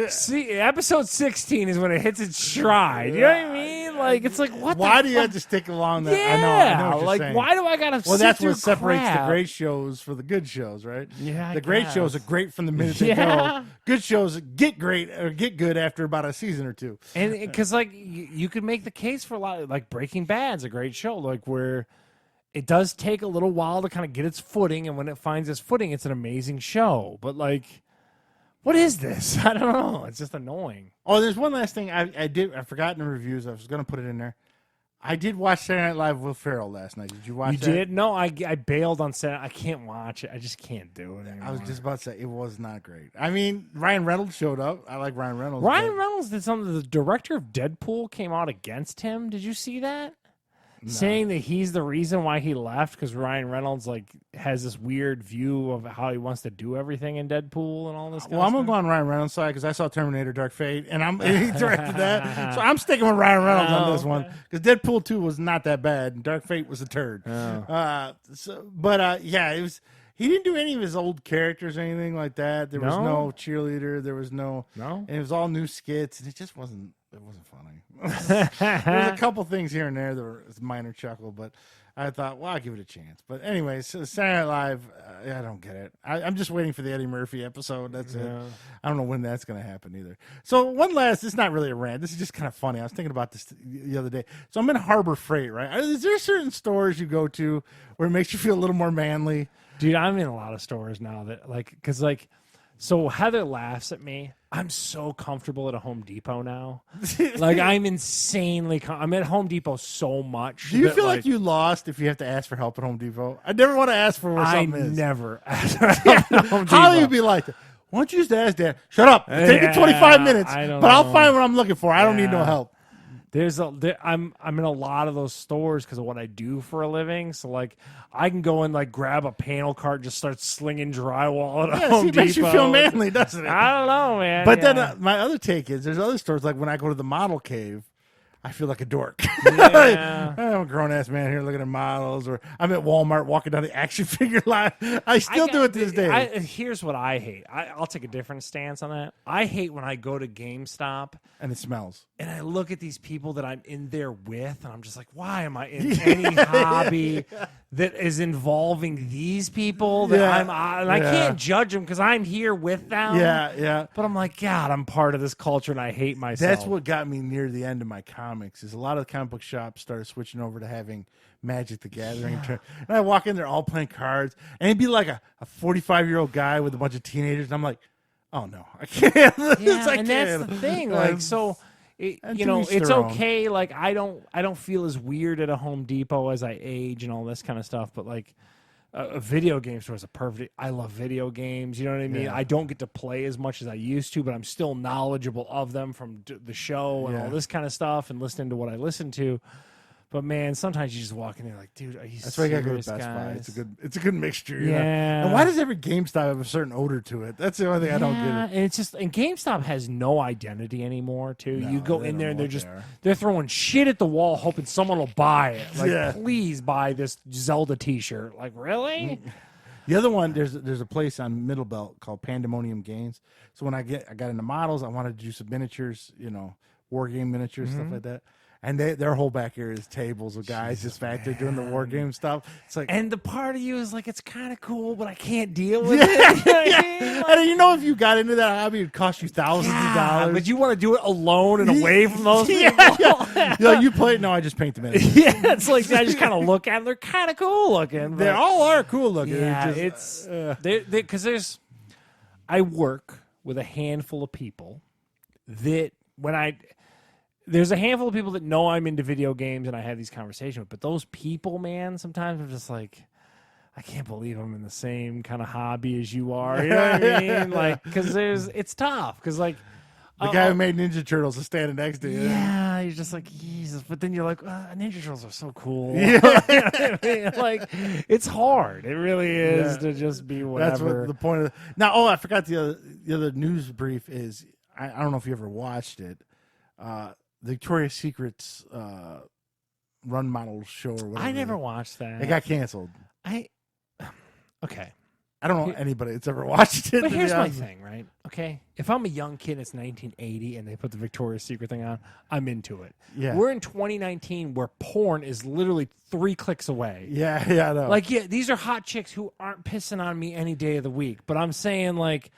See, episode 16 is when it hits its stride. You know what I mean? Like, it's like, what Why the do you have to stick along that? Yeah, I know what you're like, saying. why do I got to Well, sit that's through what separates crap? the great shows for the good shows, right? Yeah, the great shows are great from the minute they go. Good shows get great or get good after about a season or two. And because, like, you could make the case for a lot, like, Breaking Bad's a great show, like, where it does take a little while to kind of get its footing, and when it finds its footing, it's an amazing show. But, like, what is this? I don't know. It's just annoying. Oh, there's one last thing I forgot in the reviews. I was going to put it in there. I did watch Saturday Night Live with Will Ferrell last night. Did you watch that? You did? No, I bailed on Saturday. I can't watch it. I just can't do it anymore. I was just about to say, it was not great. I mean, Ryan Reynolds showed up. I like Ryan Reynolds. Ryan Reynolds did something. The director of Deadpool came out against him. Did you see that? No. Saying that he's the reason why he left because Ryan Reynolds has this weird view of how he wants to do everything in Deadpool and all this stuff. Well, I'm going to go on Ryan Reynolds' side because I saw Terminator Dark Fate, and he directed that. So I'm sticking with Ryan Reynolds on this one because Deadpool 2 was not that bad, and Dark Fate was a turd. Oh. Yeah, it was. He didn't do any of his old characters or anything like that. There was no cheerleader. There was no. And it was all new skits, and it just wasn't. It wasn't funny. There's a couple things here and there that were a minor chuckle, but I thought, well, I'll give it a chance. But anyways, so Saturday Night Live, I don't get it. I'm just waiting for the Eddie Murphy episode. That's it. I don't know when that's going to happen either. So one last, it's not really a rant. This is just kind of funny. I was thinking about this the other day. So I'm in Harbor Freight, right? Is there certain stores you go to where it makes you feel a little more manly? Dude, I'm in a lot of stores now that so Heather laughs at me. I'm so comfortable at a Home Depot now. I'm insanely I'm at Home Depot so much. Do you feel like you lost if you have to ask for help at Home Depot? I never want to ask for where something is. I never ask for help at Home Depot. How do you be like that? Why don't you just ask Dad? Shut up. Take it 25 minutes, but I'll find what I'm looking for. I don't need no help. I'm in a lot of those stores because of what I do for a living. So I can go and grab a panel cart, and just start slinging drywall at Home Depot. It makes you feel manly, doesn't it? I don't know, man. But then my other take is there's other stores when I go to the Model Cave, I feel like a dork. Yeah. I'm a grown ass man here looking at models, or I'm at Walmart walking down the action figure line. I still do it to this day. Here's what I hate. I'll take a different stance on that. I hate when I go to GameStop And it smells. and I look at these people that I'm in there with, and I'm just like, why am I in any hobby that is involving these people? That I can't judge them because I'm here with them. Yeah. But I'm like, God, I'm part of this culture, and I hate myself. That's what got me near the end of my comics. Is a lot of the comic book shops started switching over to having Magic the Gathering, and I walk in there all playing cards, and it'd be like a 45-year-old guy with a bunch of teenagers, and I'm like, oh no, I can't. Yeah, that's the thing. Like, so it's okay. Like, I don't feel as weird at a Home Depot as I age and all this kind of stuff. But like, a video game store is a perfect. I love video games. You know what I mean? Yeah. I don't get to play as much as I used to, but I'm still knowledgeable of them from the show and all this kind of stuff and listening to what I listen to. But man, sometimes you just walk in there like, dude, are you serious? That's why you gotta go to Best guys? Buy. It's a good mixture. Yeah. You know? And why does every GameStop have a certain odor to it? That's the only thing I don't get. And it's just, and GameStop has no identity anymore. Too, you go in there and they're throwing shit at the wall, hoping someone will buy it. Like, please buy this Zelda T-shirt. Like, really? The other one, there's a place on Middle Belt called Pandemonium Games. So when I got into models, I wanted to do some miniatures, war game miniatures, stuff like that. And their whole back area is tables of guys just back there doing the war game stuff. It's like, and the part of you is like, it's kind of cool, but I can't deal with it. And if you got into that hobby, it'd cost you thousands of dollars. But you want to do it alone and away from those people. You play it? No, I just paint them in. It's like I just kind of look at them. They're kind of cool looking. They all are cool looking. Yeah, because I work with a handful of people that there's a handful of people that know I'm into video games and I have these conversations with, but those people, man, sometimes I'm just like, I can't believe I'm in the same kind of hobby as you are. You know what I mean? Like, because it's tough. Because like the guy who made Ninja Turtles is standing next to you. Yeah, you're just like, Jesus. But then you're like, Ninja Turtles are so cool. Yeah. You know what I mean? Like, it's hard. It really is to just be whatever. That's what the point of now. I forgot the other news brief is. I don't know if you ever watched it. Victoria's Secret's run model show or whatever. I never watched that. It got canceled. Okay. I don't know anybody that's ever watched it. But here's my thing, right? Okay. If I'm a young kid, it's 1980, and they put the Victoria's Secret thing on, I'm into it. Yeah. We're in 2019 where porn is literally 3 clicks away. Yeah, I know. Like, these are hot chicks who aren't pissing on me any day of the week. But I'm saying, like,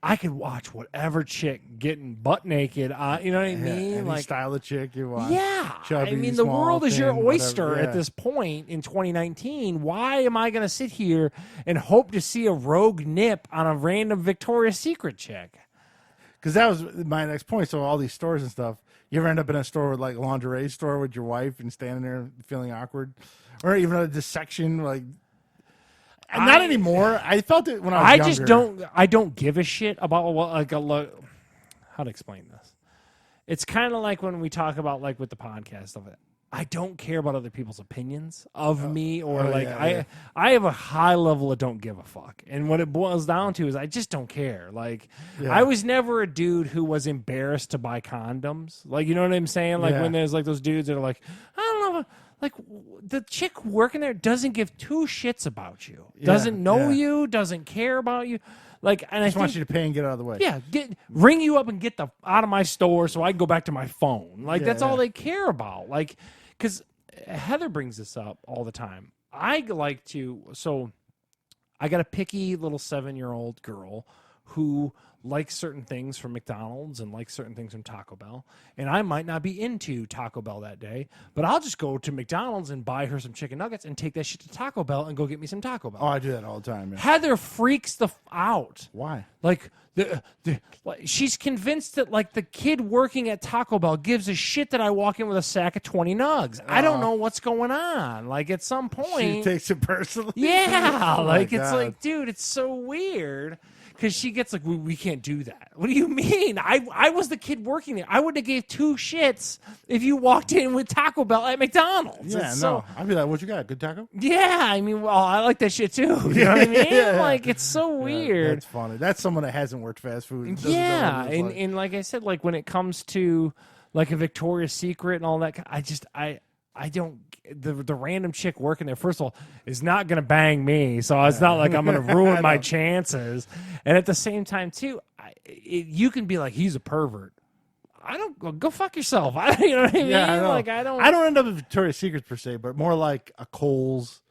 I could watch whatever chick getting butt naked. You know what I mean? Any like style of chick you want. Yeah. Chubby, I mean, the world is your oyster whatever. at this point in 2019. Why am I going to sit here and hope to see a rogue nip on a random Victoria's Secret chick? Because that was my next point. So all these stores and stuff, you ever end up in a store with like a lingerie store with your wife and standing there feeling awkward, or even a dissection like. Not anymore. I felt it when I was younger. I don't give a shit about how to explain this. It's kind of like when we talk about like with the podcast of it. I don't care about other people's opinions of me or I have a high level of don't give a fuck. And what it boils down to is I just don't care. Like I was never a dude who was embarrassed to buy condoms. Like, you know what I'm saying? Like when there's like those dudes that are like, I don't know, like the chick working there doesn't give 2 shits about you, doesn't know you, doesn't care about you. Like, and I just want you to pay and get out of the way. Yeah, ring you up and get the out of my store so I can go back to my phone. Like that's all they care about. Like, because Heather brings this up all the time. I got a picky little 7-year-old girl who likes certain things from McDonald's and likes certain things from Taco Bell. And I might not be into Taco Bell that day, but I'll just go to McDonald's and buy her some chicken nuggets and take that shit to Taco Bell and go get me some Taco Bell. Oh, I do that all the time. Yeah. Heather freaks out. Why? Like, she's convinced that like the kid working at Taco Bell gives a shit that I walk in with a sack of 20 nugs. I don't know what's going on. Like at some point, she takes it personally. Yeah, like it's God. like, dude, it's so weird. Because she gets like, we can't do that. What do you mean? I was the kid working there. I would have gave 2 shits if you walked in with Taco Bell at McDonald's. Yeah, I'd be like, what you got? Good taco? Yeah, I mean, well, I like that shit too. You know what I mean? Like, it's so weird. That's funny. That's someone that hasn't worked fast food. Yeah, and like I said, like when it comes to like a Victoria's Secret and all that. I don't, the random chick working there, first of all, is not going to bang me. So it's not like I'm going to ruin my chances. And at the same time, too, you can be like, he's a pervert. I don't, go fuck yourself. You know what I mean? I don't end up with Victoria's Secrets per se, but more like a Kohl's,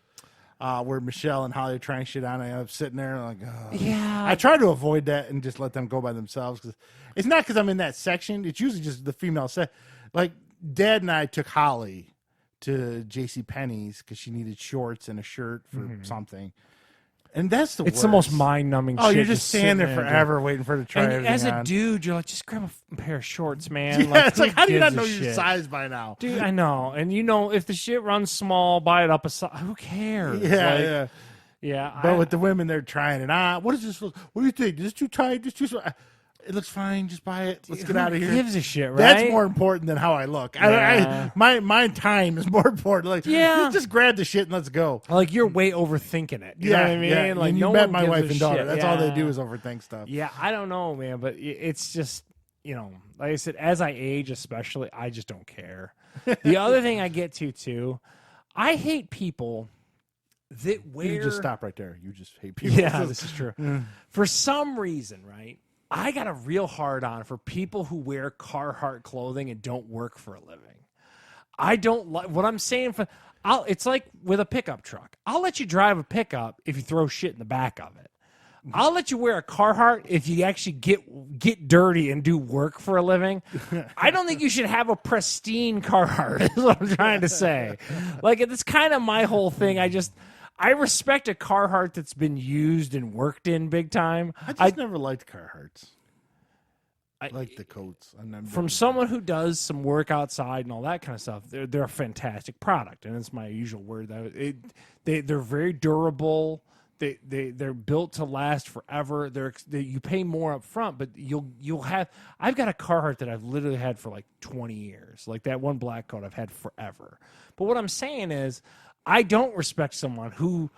where Michelle and Holly are trying shit on. I end up sitting there and yeah. I try to avoid that and just let them go by themselves. Cause it's not because I'm in that section. It's usually just the female set. Like Dad and I took Holly to JCPenney's because she needed shorts and a shirt for something. And that's it's the most mind-numbing shit. Oh, you're just standing there forever waiting for her to try everything as a on. Dude, you're like, just grab a pair of shorts, man. Yeah, it's like, how do you not know your your size by now? Dude, I know. And if the shit runs small, buy it up a size. Who cares? Yeah. Yeah. But with the women, they're trying it on. What is this? What do you think? Is this too tight? This too small? It looks fine. Just buy it. Let's get out of here. Who gives a shit, right? That's more important than how I look. Yeah. My time is more important. Like, just grab the shit and let's go. Like, you're way overthinking it. You know what I mean? Yeah. Like, and you met my wife and daughter. That's all they do is overthink stuff. Yeah, I don't know, man. But it's just, like I said, as I age, especially, I just don't care. The other thing I get to, too, I hate people that wear. You just stop right there. You just hate people. Yeah, this is true. For some reason, right? I got a real hard on for people who wear Carhartt clothing and don't work for a living. I don't like what I'm saying. It's like with a pickup truck. I'll let you drive a pickup if you throw shit in the back of it. I'll let you wear a Carhartt if you actually get dirty and do work for a living. I don't think you should have a pristine Carhartt, is what I'm trying to say. Like, it's kind of my whole thing. I respect a Carhartt that's been used and worked in big time. I never liked Carhartts. I like the coats. From someone who does some work outside and all that kind of stuff, they're a fantastic product, and it's my usual word. They're very durable. They're built to last forever. You pay more up front, but you'll have. I've got a Carhartt that I've literally had for like 20 years. Like that one black coat I've had forever. But what I'm saying is, I don't respect someone who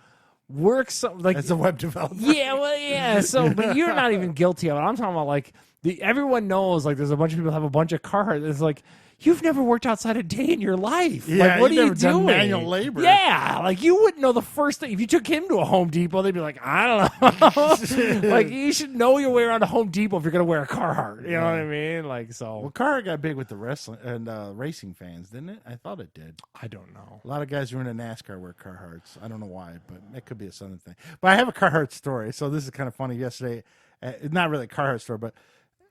works like as a web developer. Yeah, well, yeah. So, but you're not even guilty of it. I'm talking about like everyone knows. Like, there's a bunch of people who have a bunch of Carhartt. It's like, you've never worked outside a day in your life. Yeah, like, what are you never done doing? manual labor. Yeah, like you wouldn't know the first thing if you took him to a Home Depot. They'd be like, I don't know. Like, you should know your way around a Home Depot if you're gonna wear a Carhartt. You know what I mean? Like, so. Well, Carhartt got big with the wrestling and racing fans, didn't it? I thought it did. I don't know. A lot of guys who are into NASCAR wear Carhartts. I don't know why, but it could be a Southern thing. But I have a Carhartt story, so this is kind of funny. Yesterday, not really a Carhartt story, but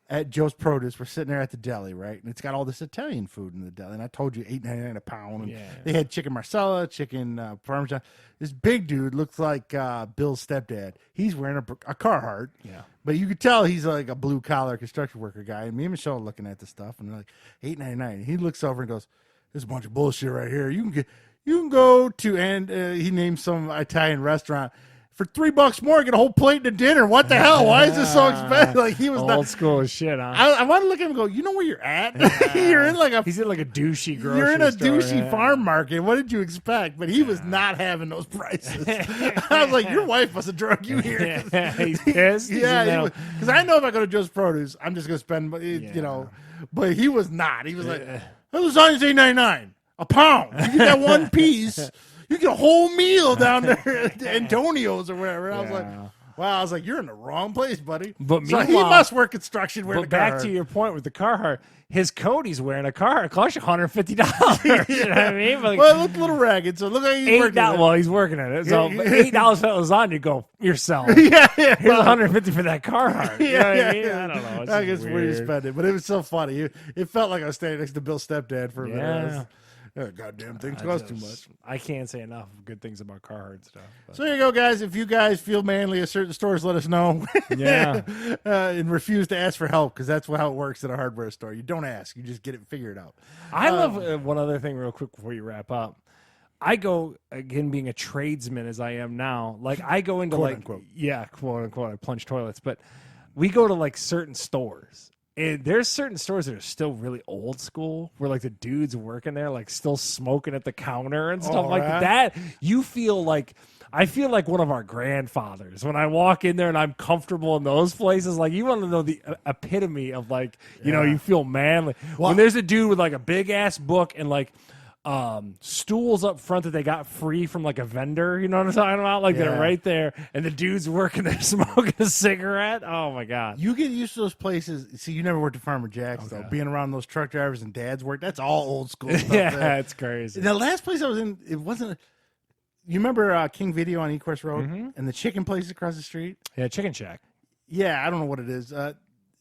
at Joe's Produce, we're sitting there at the deli, right? And it's got all this Italian food in the deli. And I told you, $8.99 a pound. And they had chicken marsala, chicken parmesan. This big dude looks like Bill's stepdad. He's wearing a Carhartt. Yeah. But you could tell he's like a blue-collar construction worker guy. And me and Michelle are looking at the stuff, and they're like, $8.99. He looks over and goes, "There's a bunch of bullshit right here. You can go to," and he named some Italian restaurant. For $3 more, get a whole plate and a dinner. What the hell? Why is this so expensive? Like, he was old school as shit, huh? I want to look at him and go, you know where you're at? You're in like he's in like a douchey grocery You're in a store, douchey farm market. What did you expect? But he was not having those prices. I was like, your wife must have drug you here. He's pissed. Yeah, because I know if I go to Joe's Produce, I'm just going to spend, you know. But he was not. He was like, lasagna's $8.99 a pound. You get that one piece. You get a whole meal down there at Antonio's or wherever. I was like, wow. I was like, you're in the wrong place, buddy. But so he must work construction. But back to your point with the Carhartt, his coat he's wearing a Carhartt costs you $150. You know what I mean? Like, well, it looked a little ragged. So look how he's working. Well, he's working at it. So $8 for that lasagna, go yourself. Here's $150 for that Carhartt. You know what I mean? I don't know. It's I guess weird. where you spend it, but it was so funny. It felt like I was standing next to Bill's stepdad for a minute. Goddamn things cost too much. I can't say enough good things about Carhartt stuff. But. So there you go, guys. If you guys feel manly at certain stores, let us know. Yeah. And refuse to ask for help, because that's how it works at a hardware store. You don't ask. You just get it figured out. I love one other thing real quick before you wrap up. I go, again, being a tradesman as I am now, like I go into quote unquote, I plunge toilets, but we go to like certain stores. And there's certain stores that are still really old school, where like the dudes working there, like still smoking at the counter and stuff like that. You feel like I feel like one of our grandfathers when I walk in there and I'm comfortable in those places. Like, you want to know the epitome of, like, you know, you feel manly. When there's a dude with like a big ass book and like stools up front that they got free from like a vendor, you know what I'm talking about? Like, they're right there, and the dude's working there smoking a cigarette. Oh my god! You get used to those places. See, you never worked at Farmer Jack's though. Being around those truck drivers and dads work, that's all old school stuff. Yeah, it's crazy. The last place I was in, it wasn't. You remember King Video on Ecourse Road and the chicken place across the street? Yeah, Chicken Shack. Yeah, I don't know what it is.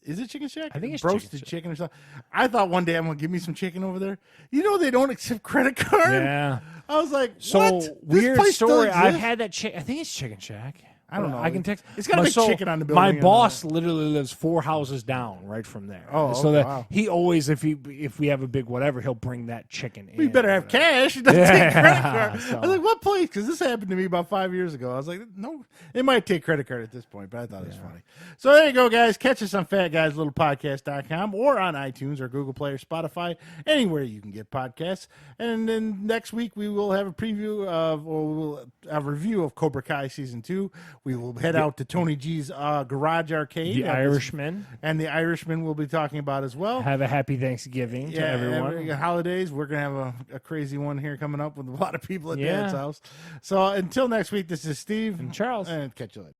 Is it Chicken Shack? I think it's roasted chicken or something. I thought one day I'm gonna give me some chicken over there. You know they don't accept credit card. Yeah. I was like, So what? weird place story. still I've exists? had that I think it's Chicken Shack. I don't know. I can text. It's got a big chicken on the building. My and boss literally lives 4 houses down right from there. Oh, so okay, that wow. he always, if we have a big whatever, he'll bring that chicken in. We better have cash. It doesn't take credit card. So- I was like, what place? Because this happened to me about 5 years ago. I was like, no, it might take credit card at this point, but I thought it was funny. So there you go, guys. Catch us on fatguyslittlepodcast.com or on iTunes or Google Play or Spotify, anywhere you can get podcasts. And then next week we will have a preview of, or we'll have a review of Cobra Kai Season 2. We will head out to Tony G's Garage Arcade. The Irishman. And the Irishman we'll be talking about as well. Have a happy Thanksgiving to everyone. Holidays. We're going to have a crazy one here coming up with a lot of people at Dad's Yeah. house. So until next week, this is Steve. And Charles. And catch you later.